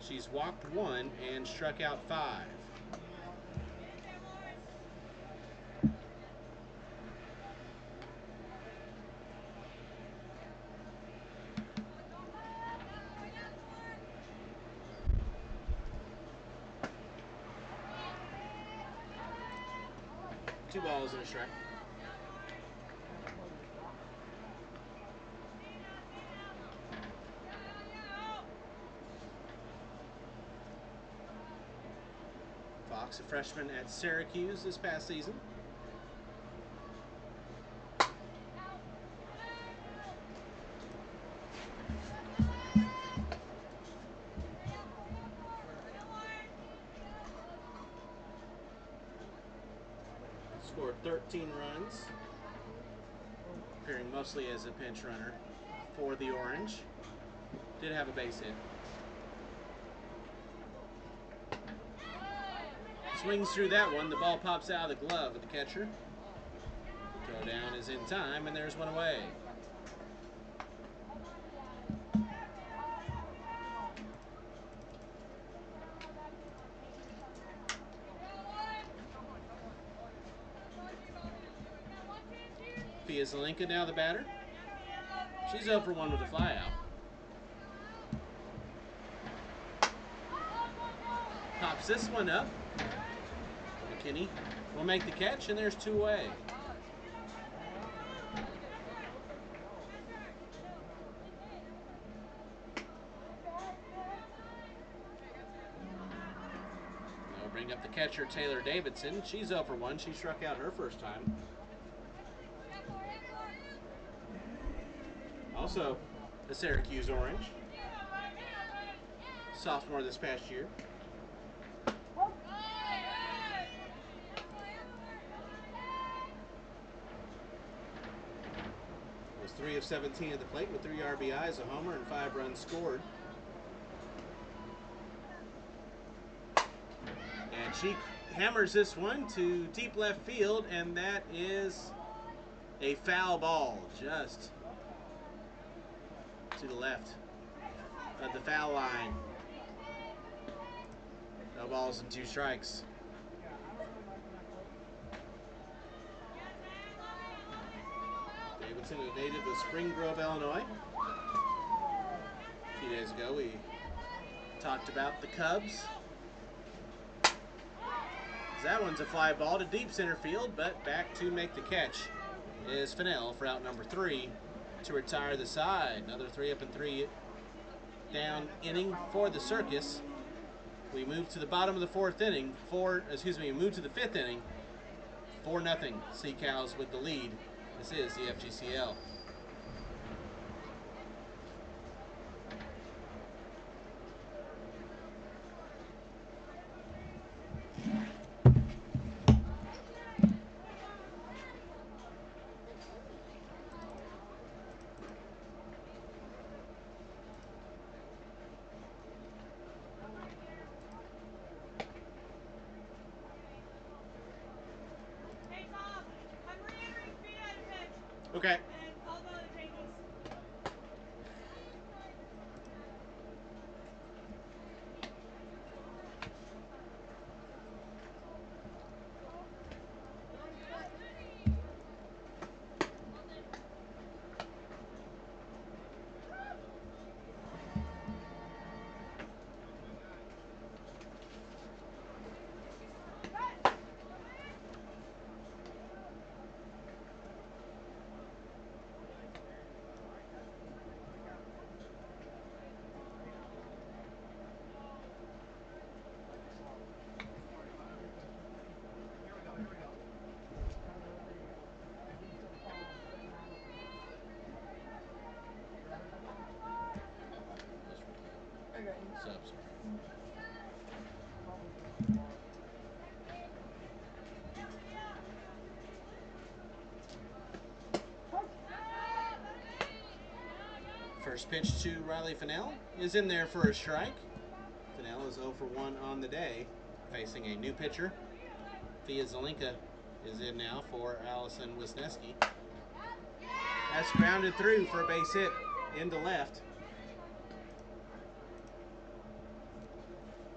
She's walked 1 and struck out 5. Two balls and a strike. Fox, a freshman at Syracuse this past season. Scored 13 runs, appearing mostly as a pinch runner for the Orange. Did have a base hit. Swings through that one. The ball pops out of the glove of the catcher. Throw down is in time, and there's one away. Pia Zelinka now the batter. She's 0 for 1 with a flyout. Pops this one up. McKinney will make the catch, and there's 2 away. They'll bring up the catcher, Taylor Davidson. She's 0 for 1. She struck out her first time. Also a Syracuse Orange. Sophomore this past year. Was 3 of 17 at the plate with 3 RBIs, a homer, and 5 runs scored. And she hammers this one to deep left field, and that is a foul ball just to the left of the foul line. No balls and 2 strikes. Davidson, a native of Spring Grove, Illinois. A few days ago, we talked about the Cubs. That one's a fly ball to deep center field, but back to make the catch is Fennell for out number 3 to retire the side. Another 3 up and 3 down inning for the Circus. We move to the bottom of the 4th inning. We move to the 5th inning. 4-0. Sea Cows with the lead. This is the FGCL. Okay. First pitch to Riley Fennell is in there for a strike. Fennell is 0 for 1 on the day, facing a new pitcher. Fia Zelinka is in now for Allison Wisniewski. That's grounded through for a base hit into left.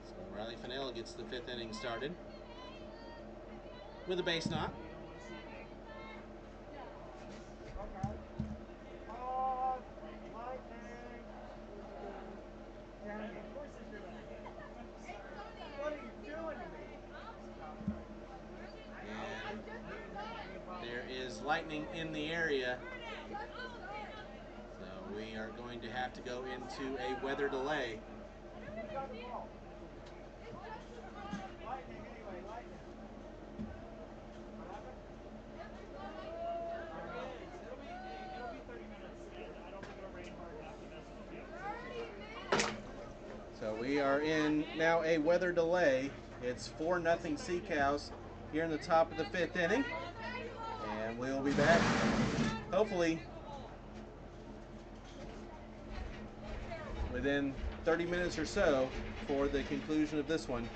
So Riley Fennell gets the 5th inning started with a base knock. There is lightning in the area, so we are going to have to go into a weather delay. So we are in now a weather delay. It's 4-0 Sea Cows here in the top of the 5th inning. And we'll be back, hopefully, within 30 minutes or so for the conclusion of this one.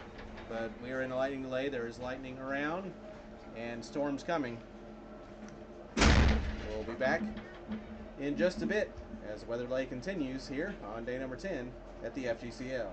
But we are in a lightning delay. There is lightning around and storms coming. We'll be back in just a bit as the weather delay continues here on day number 10 at the FGCL.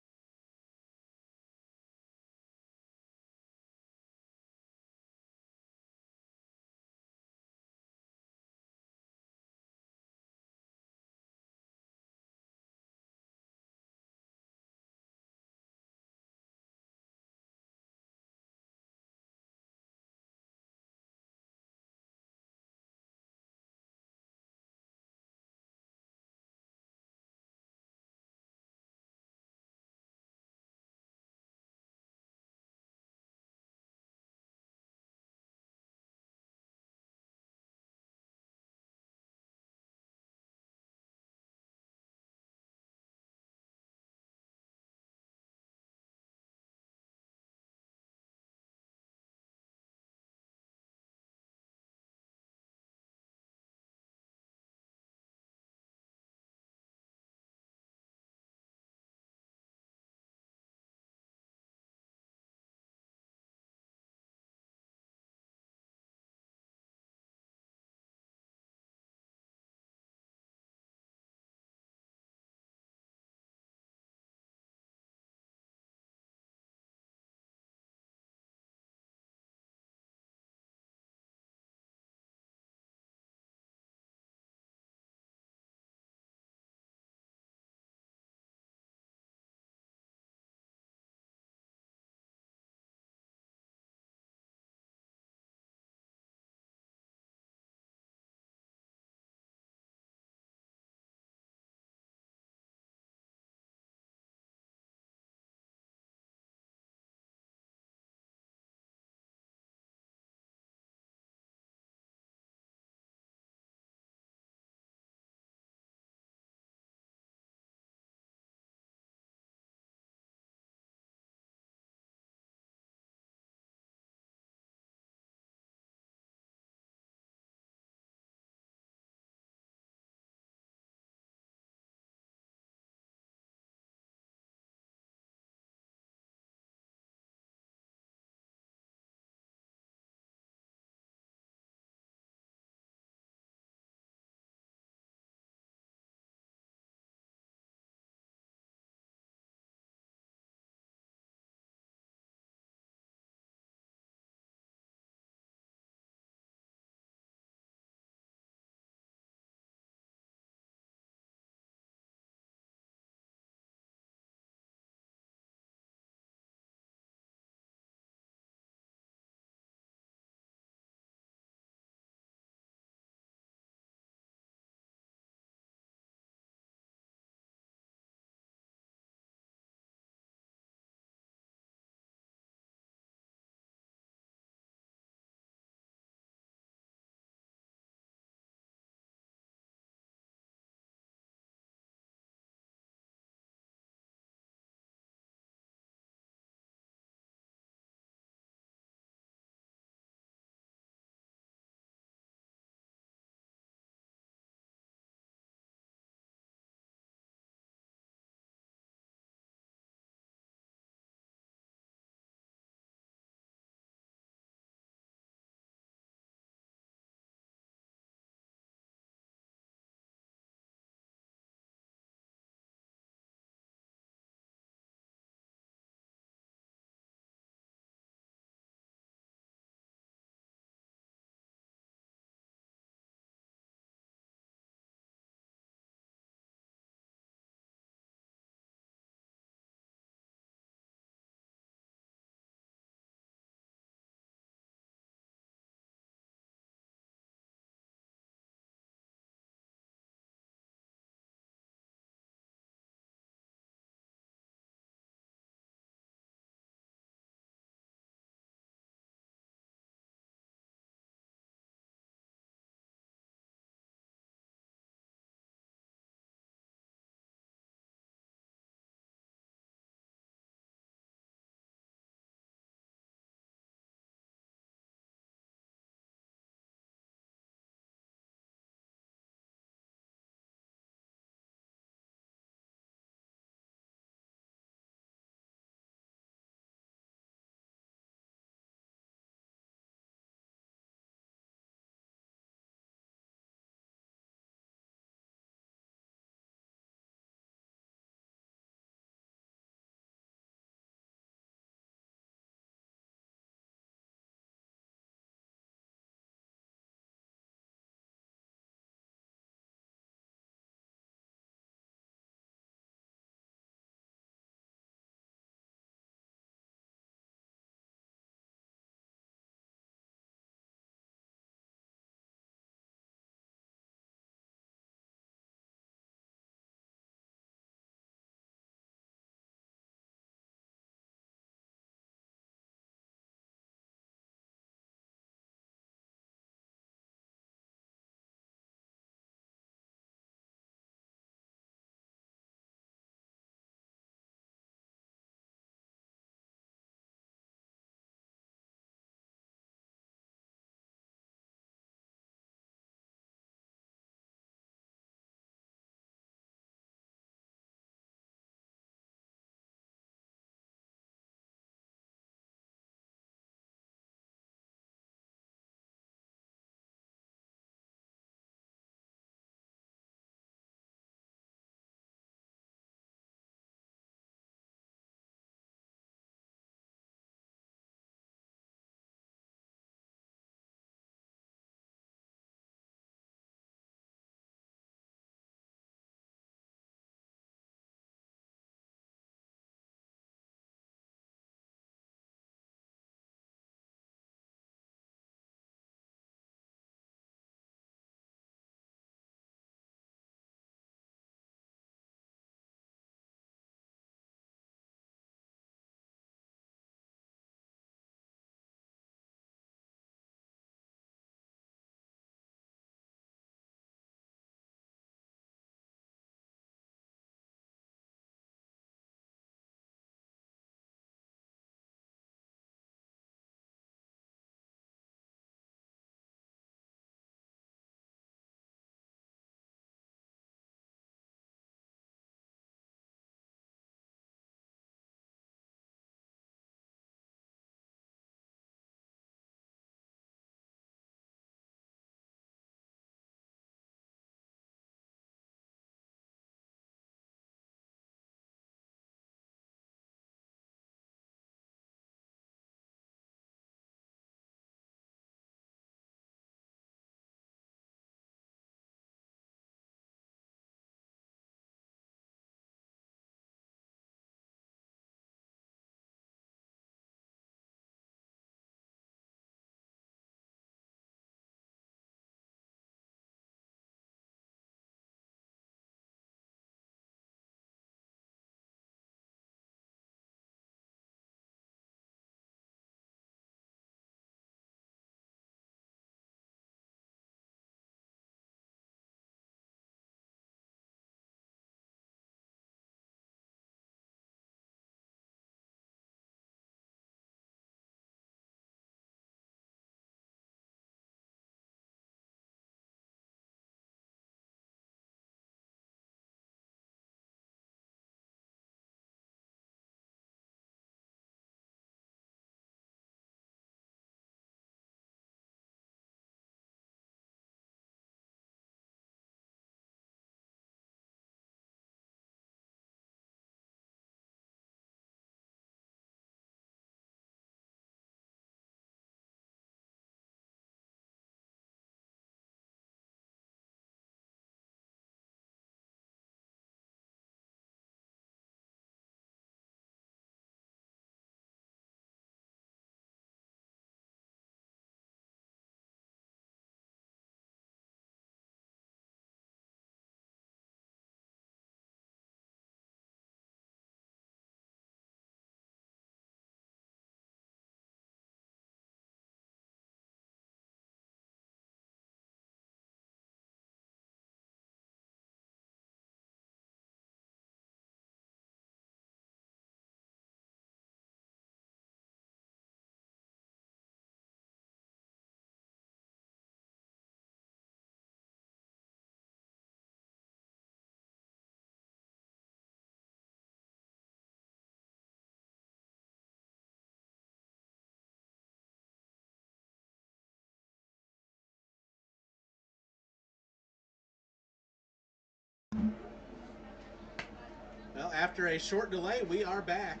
After a short delay, we are back.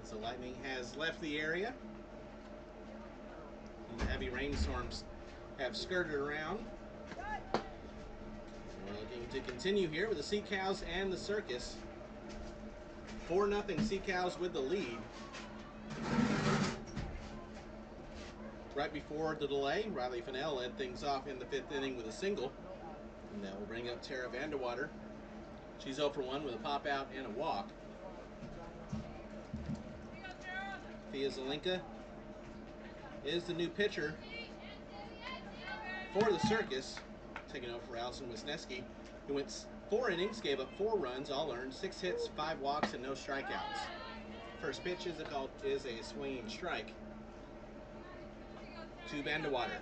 As the lightning has left the area. These heavy rainstorms have skirted around. We're looking to continue here with the Sea Cows and the Circus. 4-0 Sea Cows with the lead. Right before the delay, Riley Fennell led things off in the 5th inning with a single. And that will bring up Tara Vanderwater. She's 0 for 1 with a pop out and a walk. Thea Zelinka is the new pitcher for the Circus, taking over for Allison Wisniewski, who went 4 innings, gave up 4 runs, all earned, 6 hits, 5 walks, and no strikeouts. First pitch is a swinging strike to Vanderwater.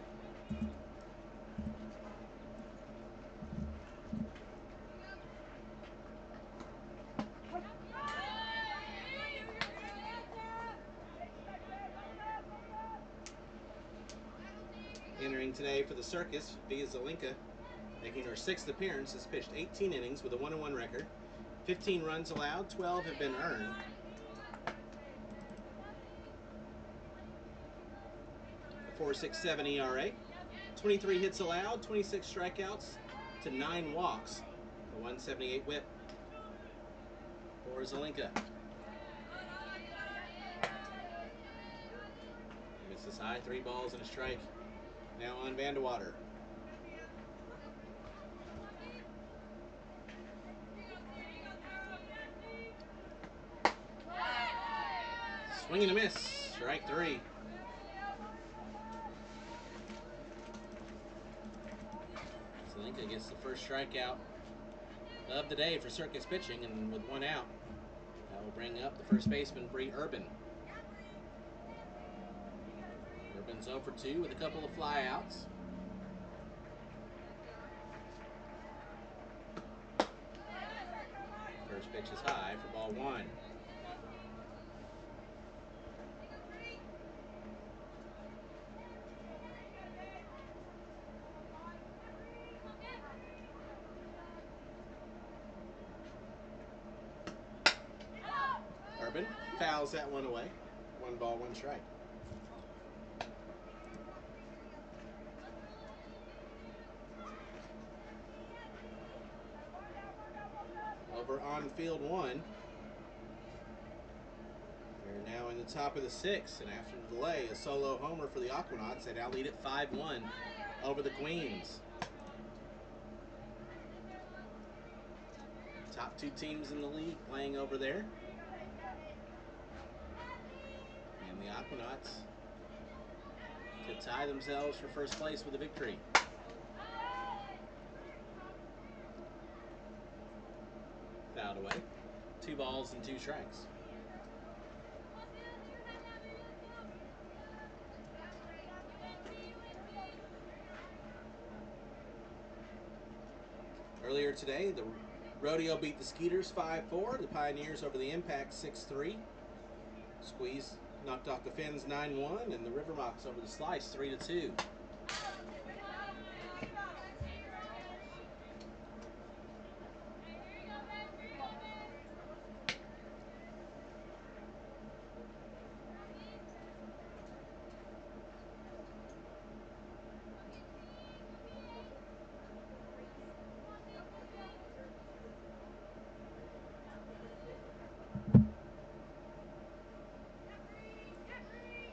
Entering today for the Circus, Thea Zelinka, making her 6th appearance, has pitched 18 innings with a 1-1 record. 15 runs allowed, 12 have been earned. A 4.67 ERA, 23 hits allowed, 26 strikeouts to 9 walks. A 178 whip for Zelinka. Misses high, 3 balls and a strike. Now on Vanderwater. Swing and a miss. Strike 3. Zelinka gets the first strikeout of the day for Circus pitching, and with 1 out, that will bring up the first baseman, Bree Urban. Urban's 0 for 2 with a couple of flyouts. First pitch is high for ball 1. Urban fouls that one away. 1 ball, 1 strike. Over on field 1. They're now in the top of the 6th, and after the delay, a solo homer for the Aquanauts. They now lead at 5-1 over the Queens. Top 2 teams in the league playing over there. And the Aquanauts could tie themselves for first place with a victory. Fouled away. 2 balls and 2 strikes. Earlier today, the Rodeo beat the Skeeters 5-4. The Pioneers over the Impact 6-3. Squeeze knocked off the Finns 9-1, and the Rivermocks over the Slice 3-2.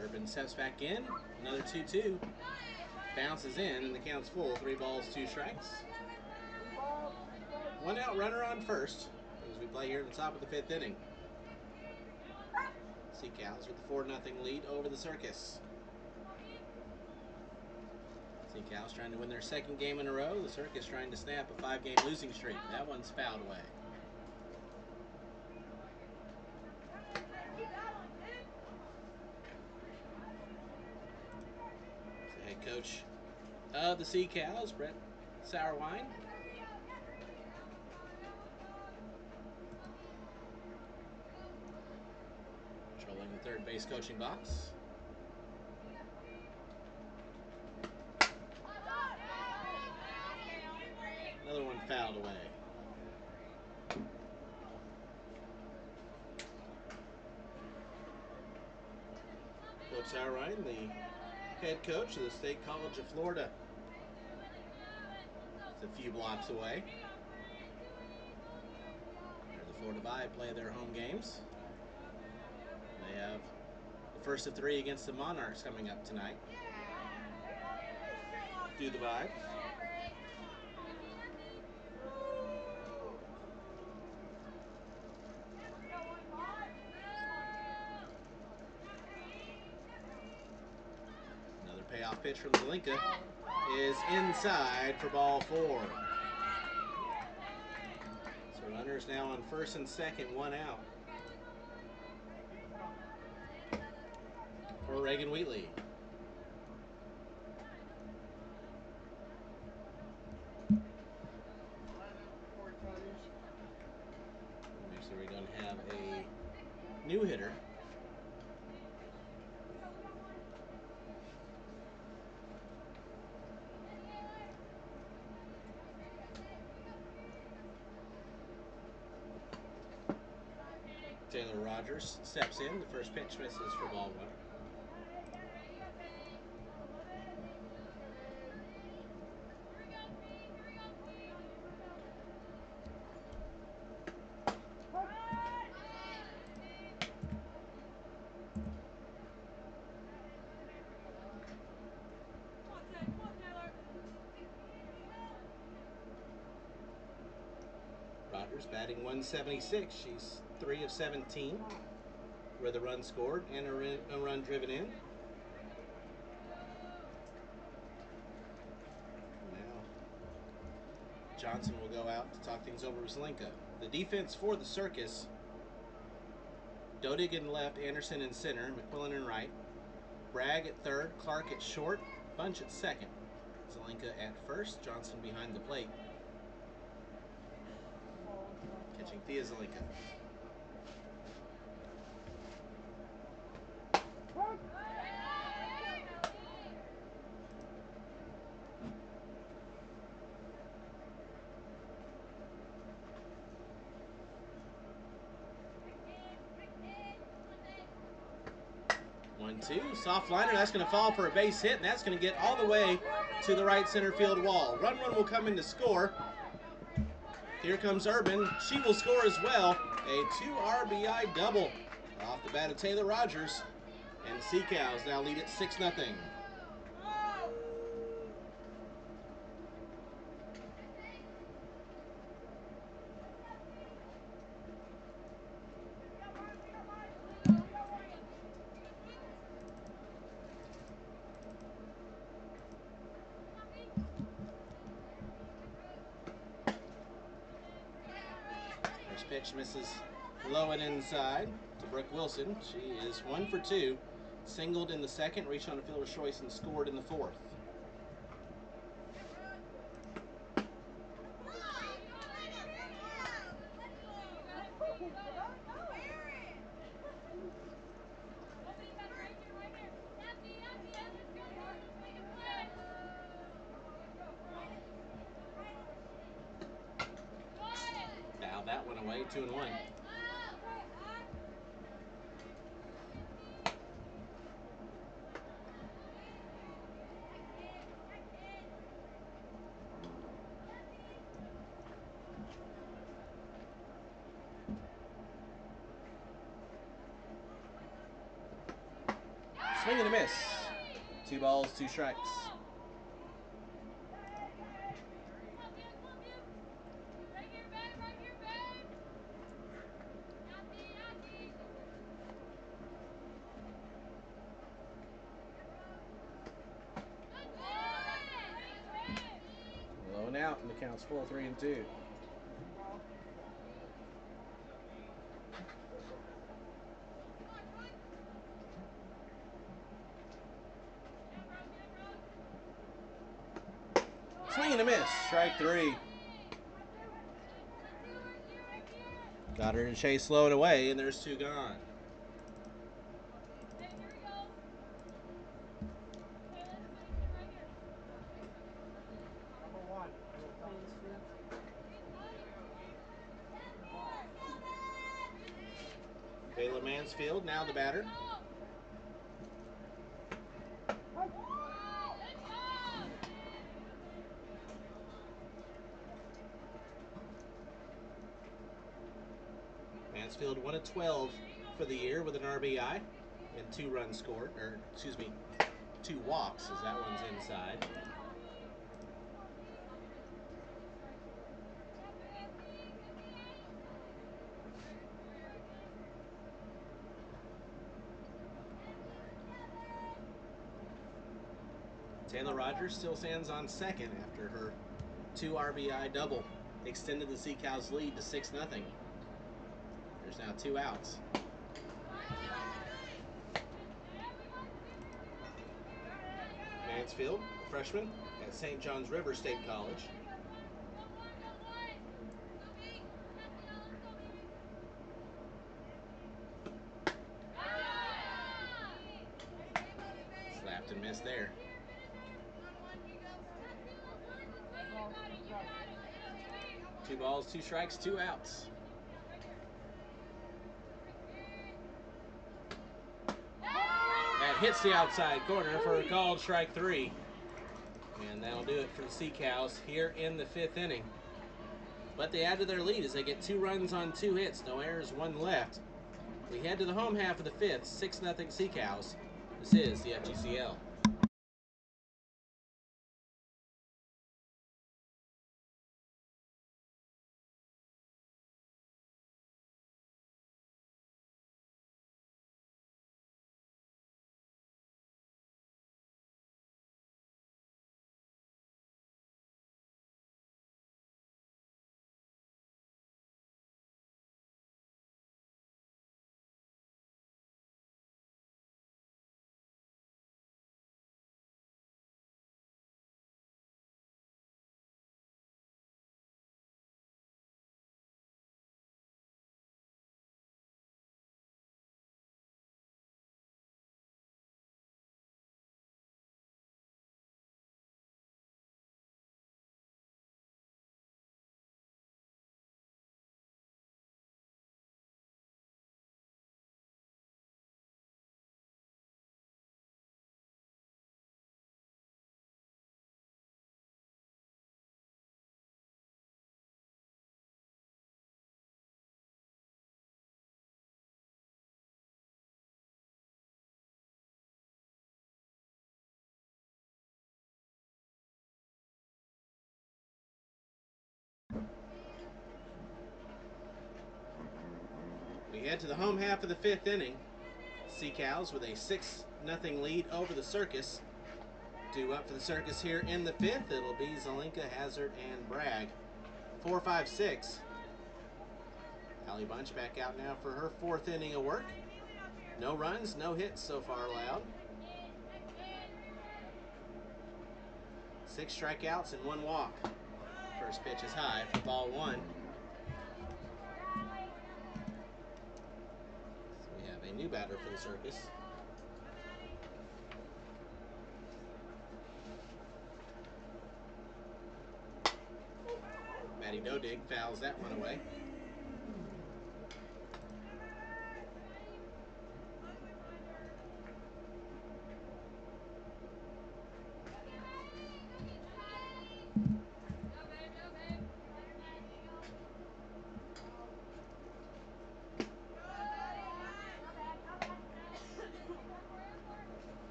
Urban steps back in, another 2-2. Bounces in, and the count's full. 3 balls, 2 strikes. 1 out runner on first as we play here at the top of the 5th inning. Sea Cows with the 4-0 lead over the Circus. Sea Cows trying to win their 2nd game in a row. The Circus trying to snap a 5-game losing streak. That one's fouled away. The head coach of the Sea Cows, Brett Sauerwein. Controlling the 3rd base coaching box. Another one fouled away. Sauerrein, the head coach of the State College of Florida. It's a few blocks away. Where the Florida Vibe play their home games. They have the first of 3 against the Monarchs coming up tonight. Do the Vibe. Another payoff pitch from Zelinka is inside for ball 4. So runners now on first and second, 1 out. For Reagan Wheatley. Actually, we're going to have a new hitter. Taylor Rogers steps in. The first pitch misses for ball 1. Rogers batting 176. She's 3 of 17 with a run scored and a run driven in. Now Johnson will go out to talk things over with Zelinka. The defense for the Circus: Dodig in left, Anderson in center, McQuillan in right, Bragg at third, Clark at short, Bunch at second, Zelinka at first, Johnson behind the plate. Catching Thea Zelinka. Soft liner, that's going to fall for a base hit, and that's going to get all the way to the right center field wall. Run one will come in to score. Here comes Urban. She will score as well. A 2 RBI double off the bat of Taylor Rogers. And Sea Cows now lead it 6-0. Pitch misses low and inside to Brooke Wilson. She is 1 for 2. Singled in the second, reached on a fielder's choice, and scored in the fourth. Now that one away, 2-1. Swing and a miss. 2 balls, 2 strikes. Low and out, and the count's full, 3-2. Swing and a miss, strike 3. Got her to chase, slow it away, and there's 2 gone. Kayla Mansfield, now the batter. Mansfield 1 of 12 for the year with an RBI and 2 runs scored, or excuse me, 2 walks as that one's inside. Taylor Rogers still stands on second after her 2 RBI double extended the Sea Cows lead to 6-0. There's now 2 outs. Mansfield, a freshman at St. John's River State College. Slapped and missed there. Two balls, 2 strikes, 2 outs. That hits the outside corner for a called strike 3. And that'll do it for the Sea Cows here in the 5th inning. But they add to their lead as they get 2 runs on 2 hits, no errors, 1 left. We head to the home half of the 5th, 6-0 Sea Cows. This is the FGCL. We head to the home half of the 5th inning. Sea Cows with a 6-0 lead over the Circus. Due up for the Circus here in the 5th, it'll be Zelenka, Hazard, and Bragg. 4, 5, 6. Allie Bunch back out now for her 4th inning of work. No runs, no hits so far allowed. 6 strikeouts and 1 walk. First pitch is high for ball 1. So we have a new batter for the Circus. Maddie Dodig fouls that one away.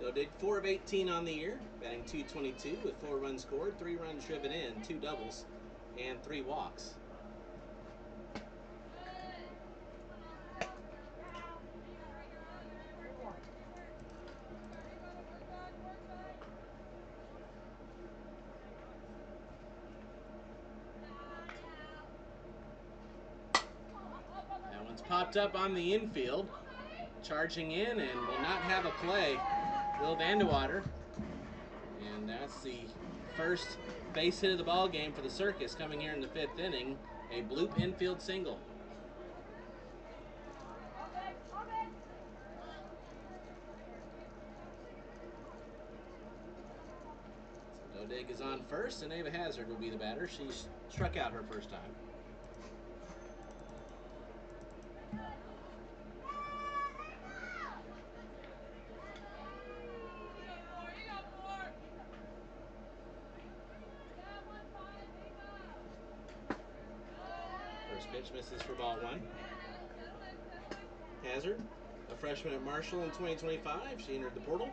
Dodig 4 of 18 on the year, batting .222 with 4 runs scored, 3 runs driven in, 2 doubles, and 3 walks. That one's popped up on the infield, charging in and will not have a play. Will Vandewater, and that's the first base hit of the ball game for the Circus coming here in the 5th inning. A bloop infield single. So Dodig is on first, and Ava Hazard will be the batter. She struck out her first time. First pitch misses for ball one. Hazard, a freshman at Marshall in 2025. She entered the portal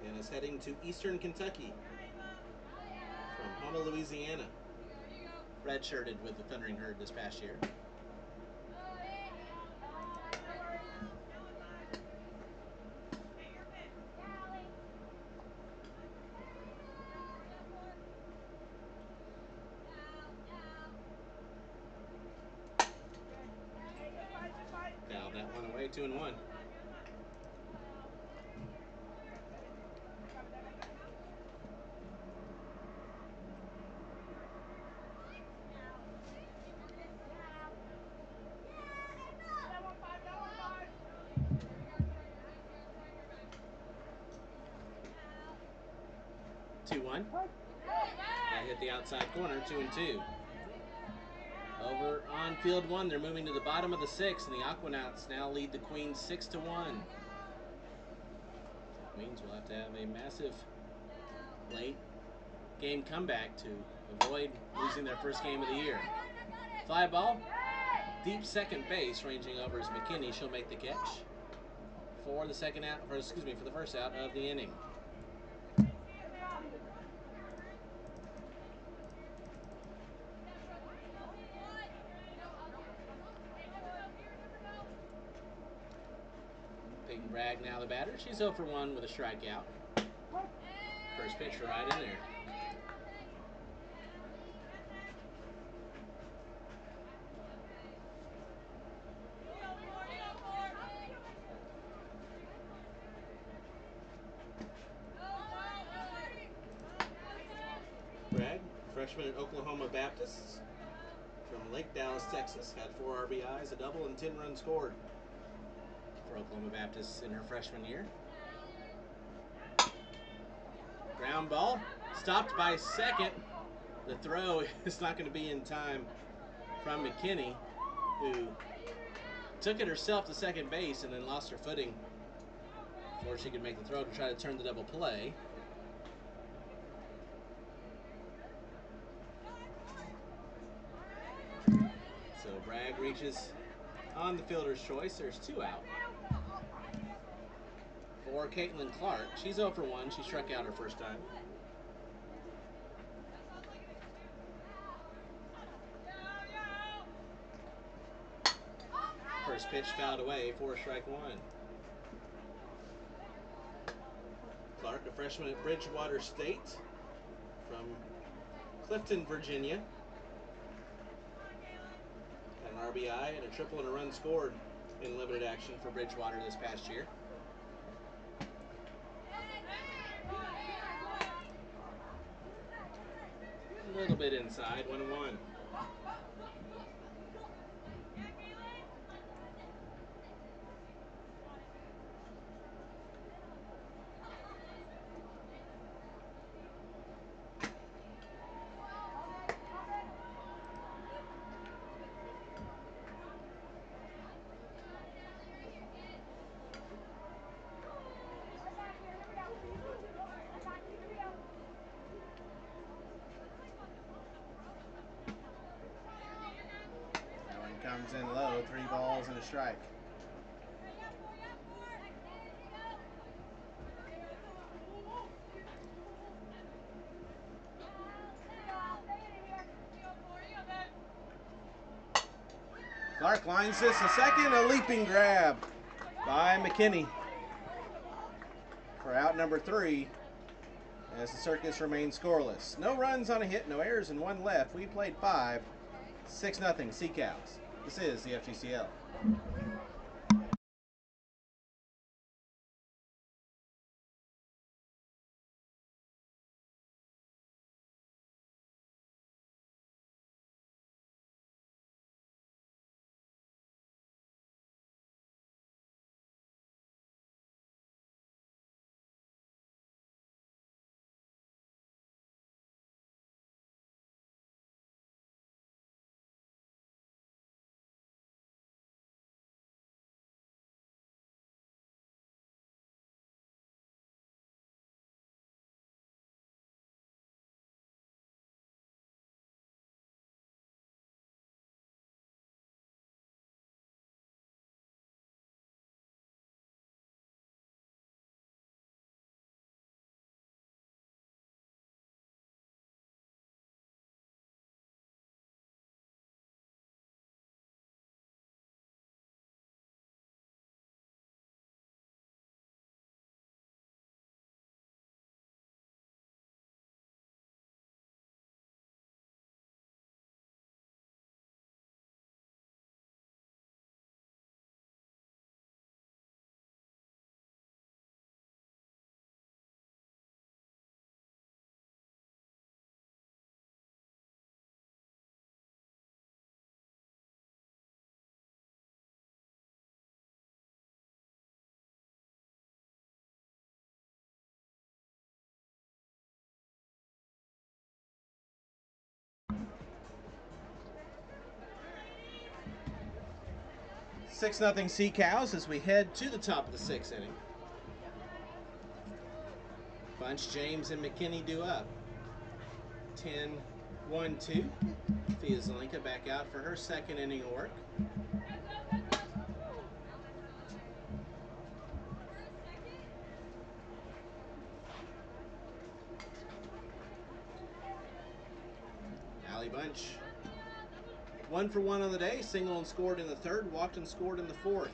and is heading to Eastern Kentucky from Houma, Louisiana. Redshirted with the Thundering Herd this past year. Fouled that one away, 2-1. That hit the outside corner, 2-2. Over on field one, they're moving to the bottom of the sixth, and the Aquanauts now lead the Queens 6-1. Queens will have to have a massive late game comeback to avoid losing their first game of the year. Fly ball, deep second base, ranging over is McKinney. She'll make the catch for the second out, or excuse me, for the first out of the inning. Peyton Bragg now the batter. She's 0 for 1 with a strikeout. First pitch right in there. Bragg, freshman at Oklahoma Baptist from Lake Dallas, Texas, had 4 RBIs, a double, and 10 runs scored for Oklahoma Baptist in her freshman year. Ground ball, stopped by second. The throw is not going to be in time from McKinney, who took it herself to second base and then lost her footing before she could make the throw to try to turn the double play. So Bragg reaches on the fielder's choice. There's 2 out. For Caitlin Clark, she's 0 for 1. She struck out her first time. First pitch fouled away for strike 1. Clark, a freshman at Bridgewater State from Clifton, Virginia. Had an RBI and a triple and a run scored in limited action for Bridgewater this past year. A little bit inside, 1-1. Comes in low, 3 balls and a strike. Clark lines this a second, a leaping grab by McKinney for out number 3 as the Circus remains scoreless. No runs on a hit, no errors, and 1 left. We played 5, 6-0 Sea Cows. This is the FGCL. 6-0 Sea Cows as we head to the top of the 6th inning. Bunch, James, and McKinney due up. 10-1-2. Fia Zelenka back out for her second inning of work. Allie Bunch, 1 for 1 on the day, single and scored in the third, walked and scored in the fourth.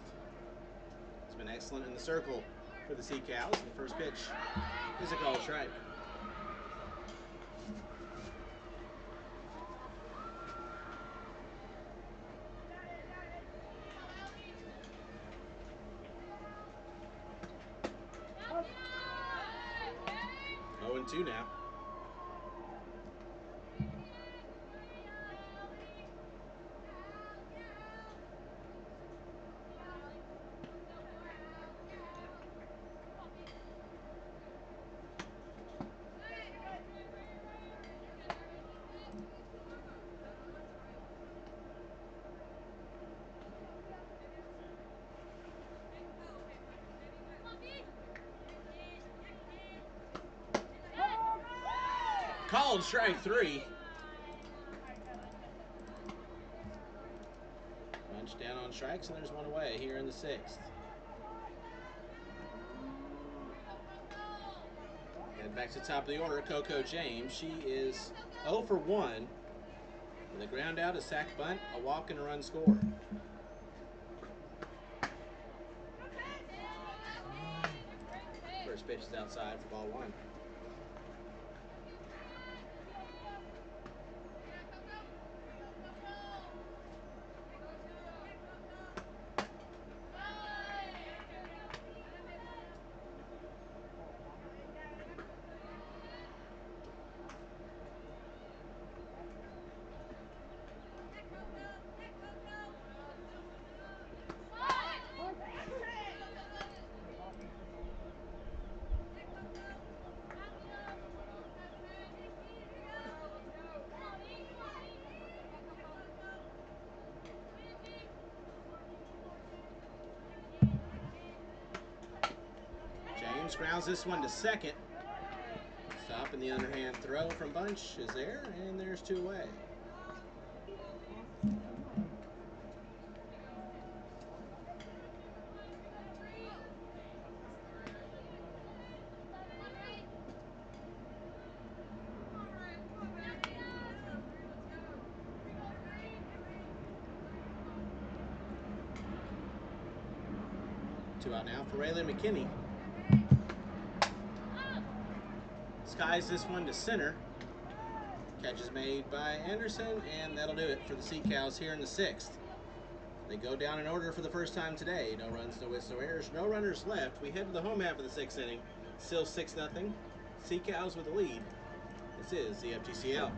It's been excellent in the circle for the Sea Cows. The first pitch is a called strike. Oh, and 2 now. Called strike 3. Bunch down on strikes, and there's one away here in the 6th. Head back to the top of the order, Coco James. She is 0 for 1 with a ground out, a sac bunt, a walk, and a run score. First pitch is outside for ball 1. James grounds this one to second. Stop, and the underhand throw from Bunch is there, and there's 2 away. Two out now for Raylan McKinney. Skies this one to center. Catch is made by Anderson, and that'll do it for the Sea Cows here in the 6th. They go down in order for the first time today. No runs, no hits, no errors, no runners left. We head to the home half of the 6th inning. Still 6-0. Sea Cows with the lead. This is the FGCL.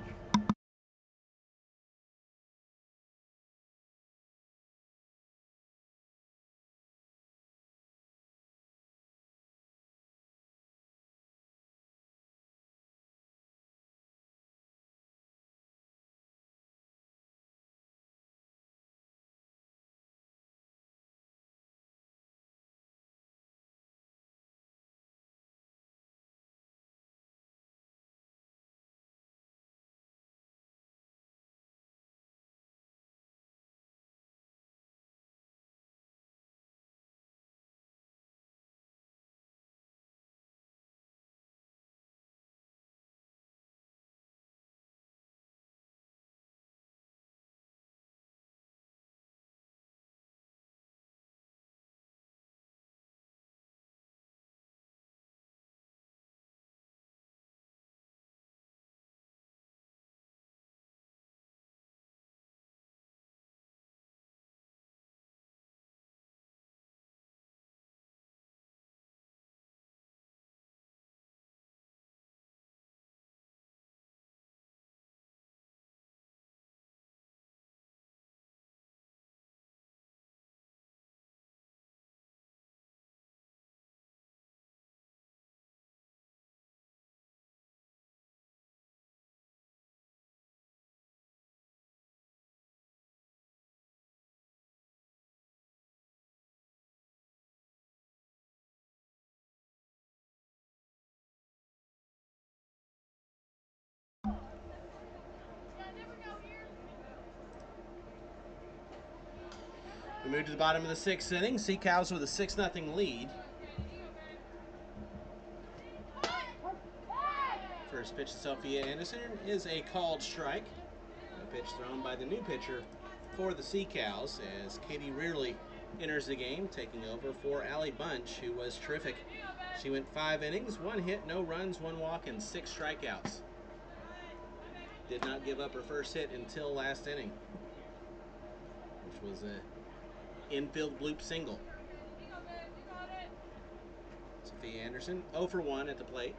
We move to the bottom of the sixth inning. Sea Cows with a 6-0 lead. First pitch to Sophia Anderson is a called strike. A pitch thrown by the new pitcher for the Sea Cows as Katie Rearley enters the game, taking over for Allie Bunch, who was terrific. She went 5 innings, 1 hit, no runs, 1 walk, and 6 strikeouts. Did not give up her first hit until last inning, which was a infield bloop single. Sophia Anderson 0 for 1 at the plate.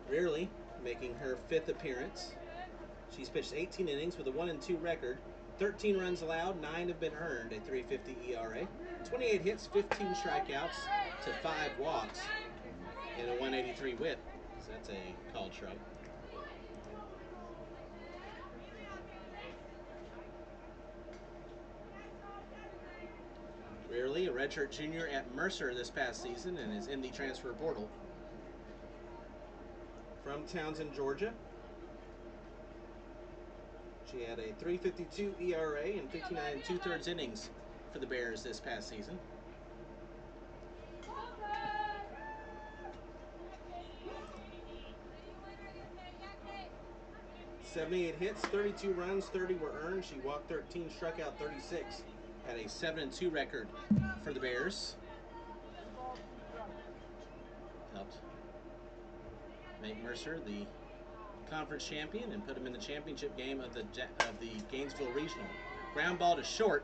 Rearley making her 5th appearance. She's pitched 18 innings with a 1-2 record. 13 runs allowed, 9 have been earned, a 3.50 ERA. 28 hits, 15 strikeouts to 5 walks, and a 183 whip. So that's a called strike. Rearley, a redshirt junior at Mercer this past season and is in the transfer portal. From Townsend, Georgia. She had a 3.52 ERA and 59 2/3 innings for the Bears this past season. '78 hits, 32 runs, 30 were earned. She walked 13, struck out 36. Had a 7-2 record for the Bears. Helped make Mercer the conference champion and put them in the championship game of the Gainesville Regional. Ground ball to short.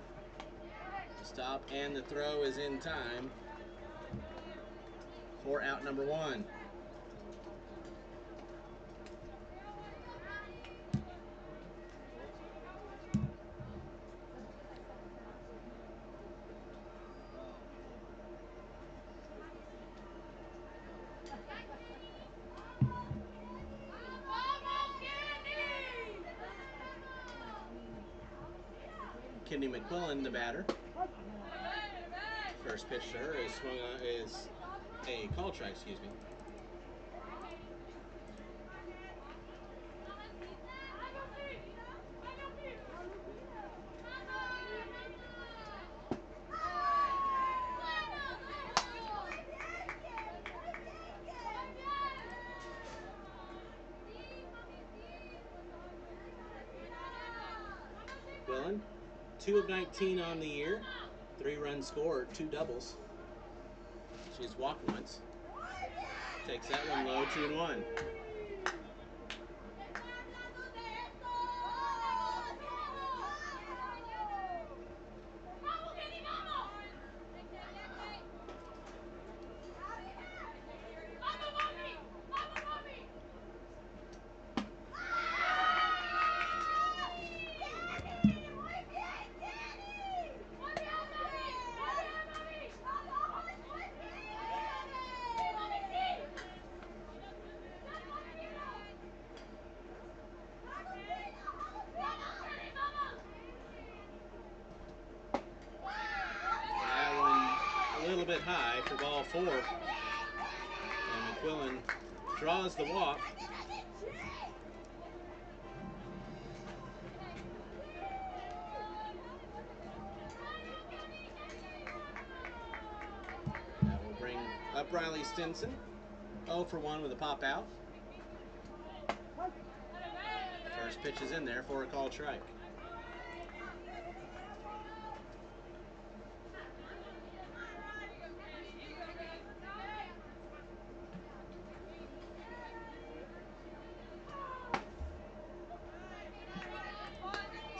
The stop and the throw is in time for out number 1. Kenny McQuillan, the batter. First pitch to her is a call strike, excuse me. McQuillan, 2 of 19 on the year, 3 runs scored, 2 doubles. She's walked once. Takes that one low, 2-1. A little bit high for ball 4. And McQuillan draws the walk. That will bring up Riley Stinson. 0 for 1 with a pop out. First pitch is in there for a called strike.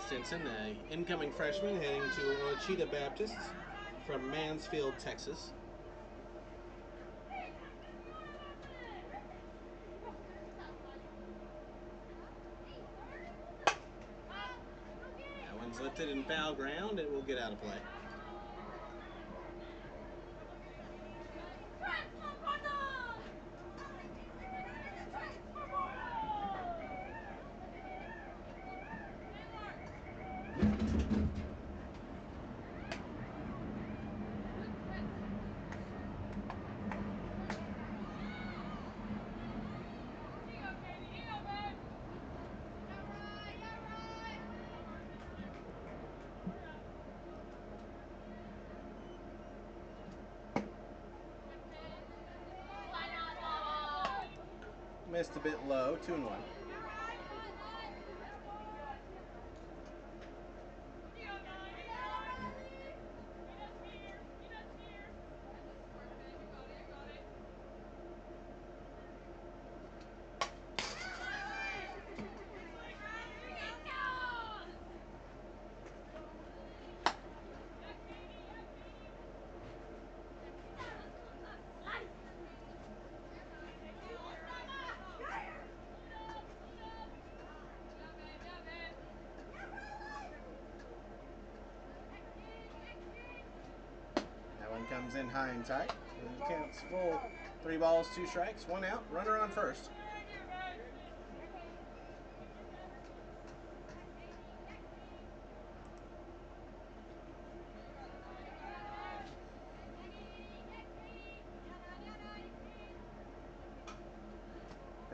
Stinson, an incoming freshman heading to Ouachita Baptist from Mansfield, Texas. That one's lifted in foul ground. It will get out of play. Missed a bit low, 2-1. Comes in high and tight. And counts full. 3 balls, 2 strikes, 1 out. Runner on first.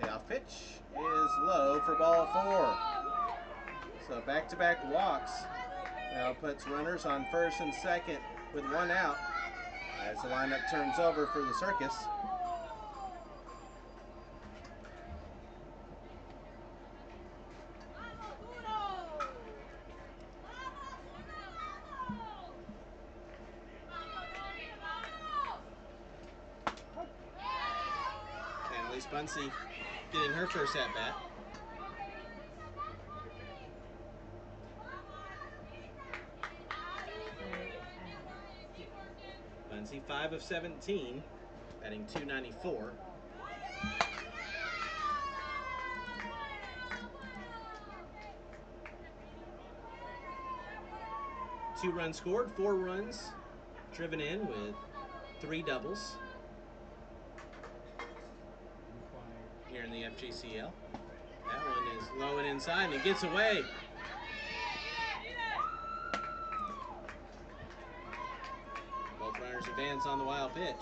Payoff pitch is low for ball 4. So back-to-back walks. Now puts runners on first and second with 1 out. As the lineup turns over for the Circus. And at least Bunsey getting her first at bat. Bunsey 5 of 17, batting .294. Two runs scored, 4 runs driven in with 3 doubles here in the FGCL. That one is low and inside, and it gets away. Both runners advance on the wild pitch.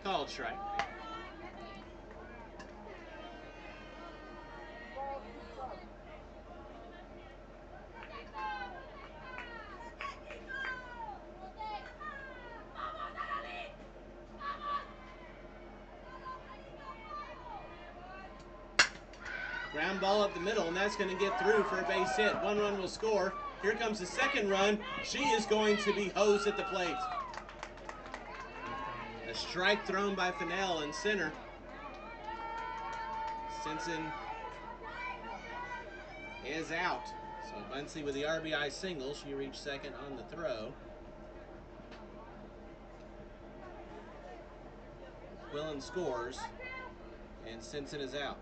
Called strike. Ground ball up the middle, and that's going to get through for a base hit. 1 run will score. Here comes the second run. She is going to be hosed at the plate. A strike thrown by Fennell in center. Stinson is out. So Bunsey with the RBI single. She reached second on the throw. Quillen scores, and Stinson is out.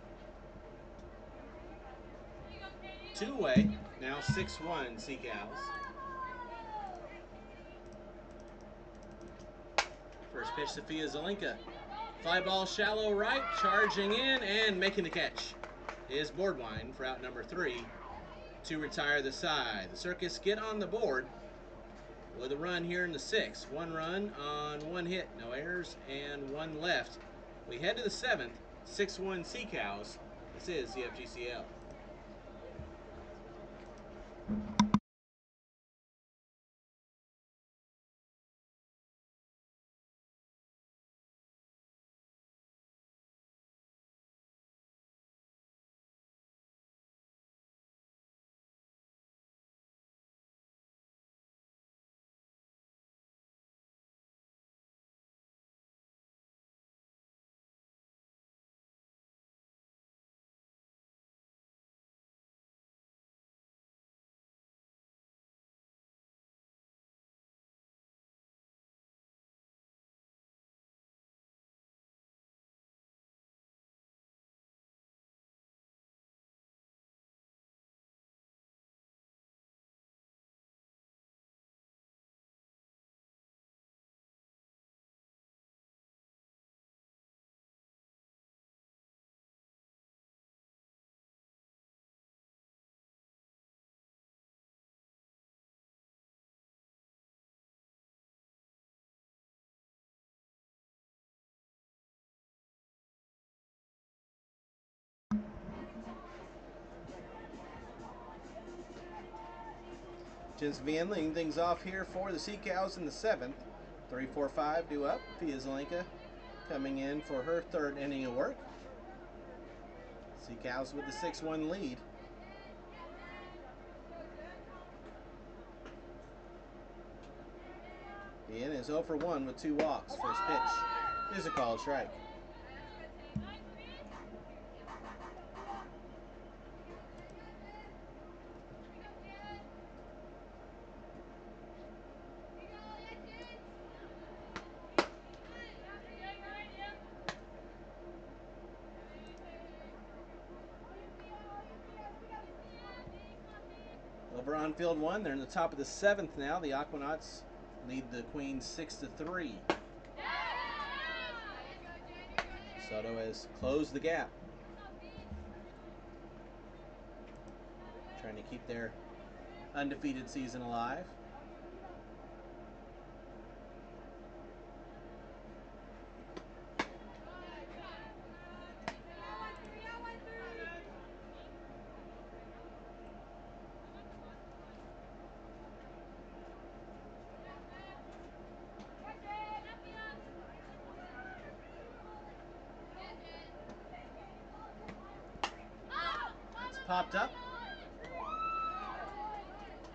Two-way, now 6-1 Sea Cows. First pitch, Sophia Zelenka. Fly ball shallow right, charging in and making the catch is Boardwine for out number 3 to retire the side. The Circus get on the board with a run here in the 6th. 1 run on 1 hit, no errors, and 1 left. We head to the 7th, 6-1 Sea Cows. This is the FGCL. Jensen Vien leading things off here for the Sea Cows in the 7th. 3-4-5 due up. Fia Zelenka coming in for her 3rd inning of work. Sea Cows with the 6-1 lead. Vien is 0 for 1 with 2 walks. First pitch is a called strike. Over on field 1, they're in the top of the 7th now. The Aquanauts lead the Queens 6-3. Soto has closed the gap, trying to keep their undefeated season alive. Popped up.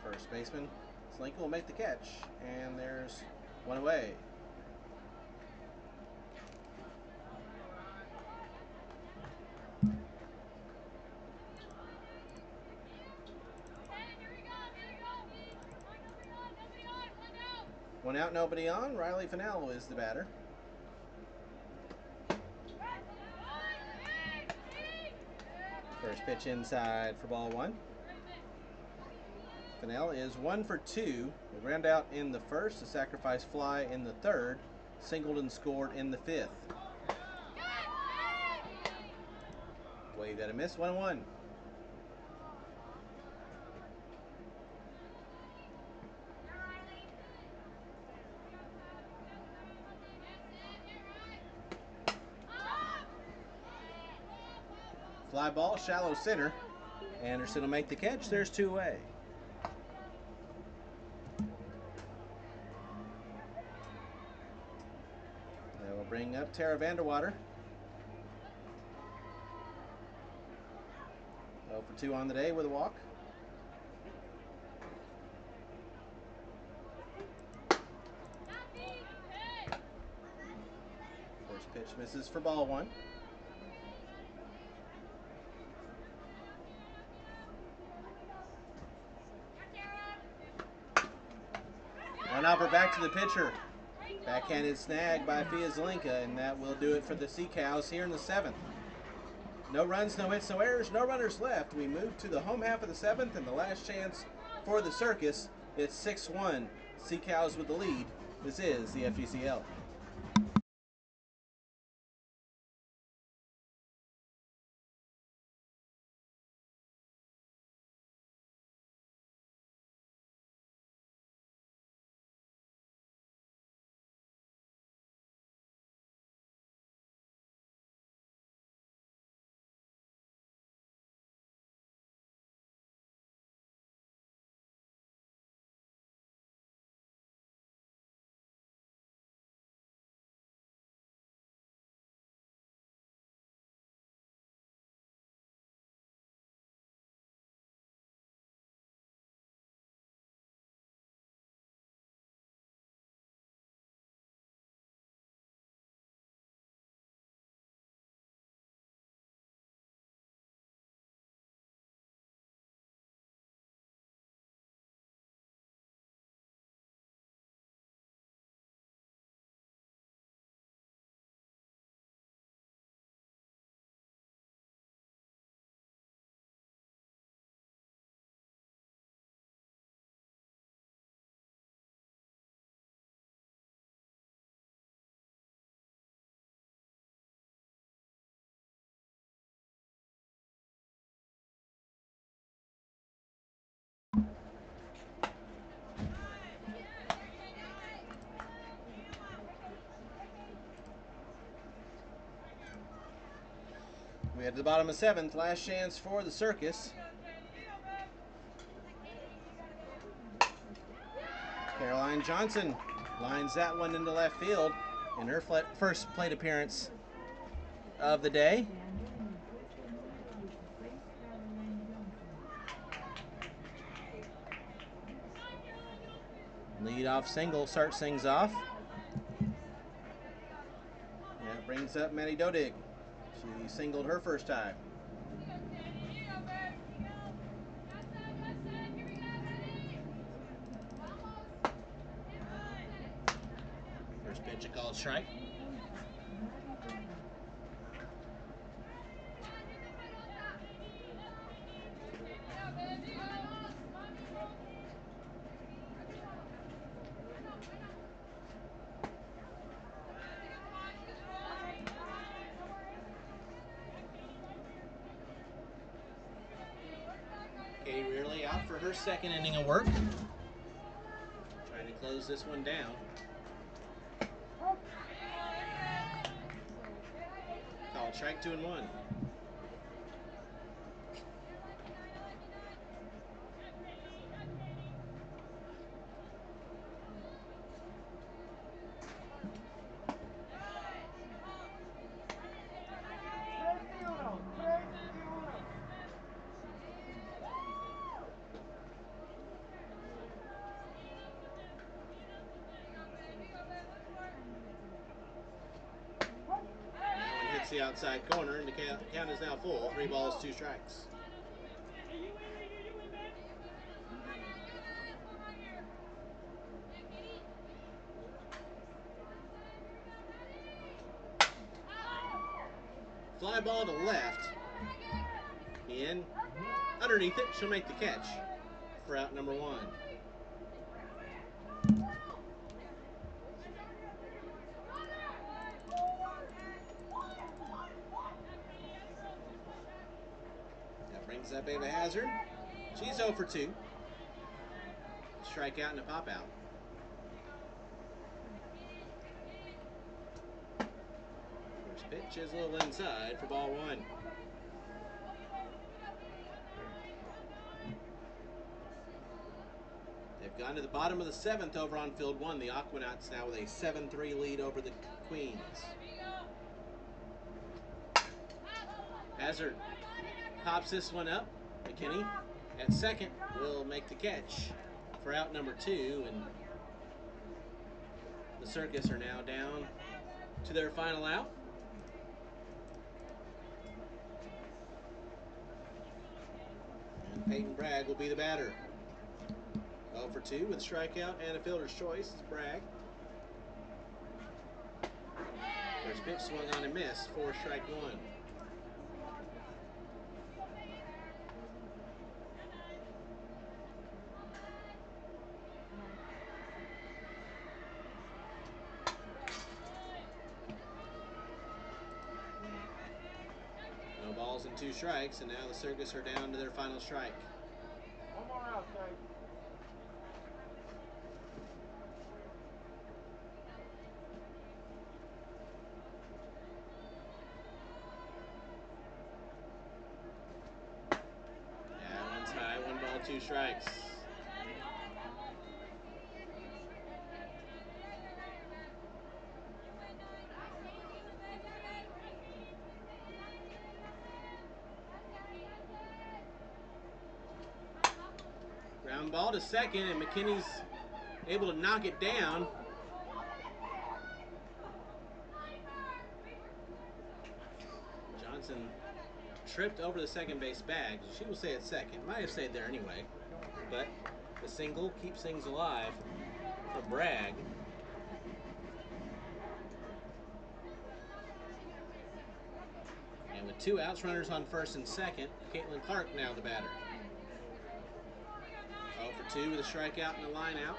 First baseman Zelenka will make the catch, and there's one away. One out, nobody on. Riley Finello is the batter. First pitch inside for ball 1. Fennell is 1 for 2. We ran out in the 1st, a sacrifice fly in the 3rd, singled and scored in the 5th. Wave got a miss, 1-1. Fly ball, shallow center. Anderson will make the catch. There's 2 away. They will bring up Tara Vanderwater. 0 for 2 on the day with a walk. First pitch misses for ball 1. One hopper back to the pitcher. Backhanded snag by Fia Zelenka, and that will do it for the Sea Cows here in the 7th. No runs, no hits, no errors, no runners left. We move to the home half of the 7th, and the last chance for the Circus. It's 6-1. Sea Cows with the lead. This is the FGCL. We head to the bottom of 7th. Last chance for the Circus. Caroline Johnson lines that one into left field in her first plate appearance of the day. Lead-off single starts things off. That brings up Maddie Dodig. She singled her first time. First pitch, a called strike. Katie Rearley out for her second inning of work. Trying to close this one down. Called strike 2-1. Hits the outside corner, and the count is now full. 3 balls, 2 strikes. Fly ball to left. In. Underneath it, she'll make the catch for out number 1. That brings up Ava Hazard. She's 0 for 2. Strikeout and a pop out. First pitch is a little inside for ball 1. They've gone to the bottom of the 7th over on field 1. The Aquanauts now with a 7-3 lead over the Queens. Hazard pops this one up. McKinney at second will make the catch for out number 2, and the Circus are now down to their final out. And Peyton Bragg will be the batter. 0 for 2 with a strikeout and a fielder's choice is Bragg. First pitch swung on and missed for strike 1. No balls and 2 strikes, and now the Circus are down to their final strike. One more out, Dave. Yeah, one's high, 1 ball, 2 strikes. Ground ball to second, and McKinney's able to knock it down. Johnson tripped over the second base bag. She will stay at second. Might have stayed there anyway. But the single keeps things alive for Bragg. And with 2 outs, runners on first and second, Caitlin Clark now the batter. 0 for 2 with a strikeout and a line out.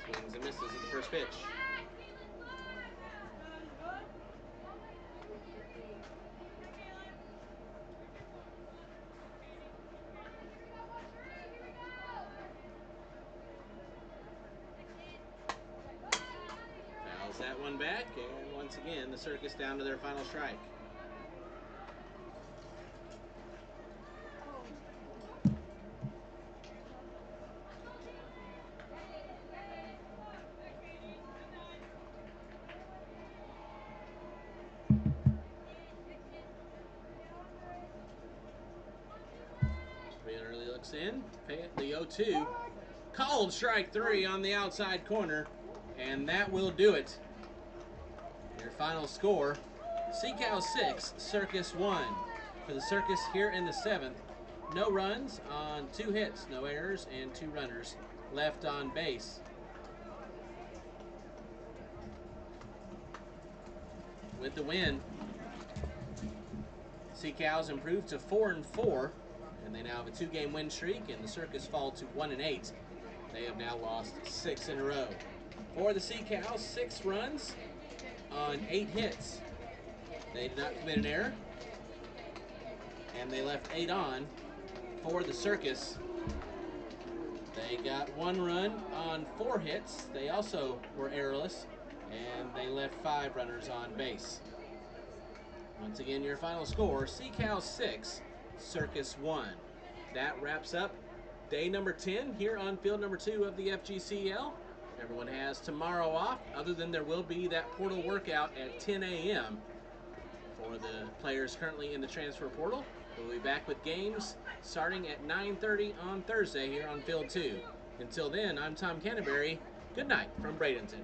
Swings and misses at the first pitch. Fouls that one back, and once again, the Circus down to their final strike. in, the 0-2. Called strike 3 on the outside corner, and that will do it. Your final score, Seacow 6, Circus 1. For the Circus here in the 7th, no runs on 2 hits, no errors, and 2 runners left on base. With the win, Seacows improved to 4-4, and they now have a 2-game win streak, and the Circus fall to 1-8. They have now lost 6 in a row. For the Seacows, 6 runs on 8 hits. They did not commit an error, and they left 8 on. For the Circus, they got 1 run on 4 hits. They also were errorless, and they left 5 runners on base. Once again, your final score, Seacow 6, Circus 1. That wraps up day number 10 here on field number 2 of the FGCL. Everyone has tomorrow off, other than there will be that portal workout at 10 a.m. for the players currently in the transfer portal. We'll be back with games starting at 9:30 on Thursday here on field 2. Until then, I'm Tom Canterbury. Good night from Bradenton.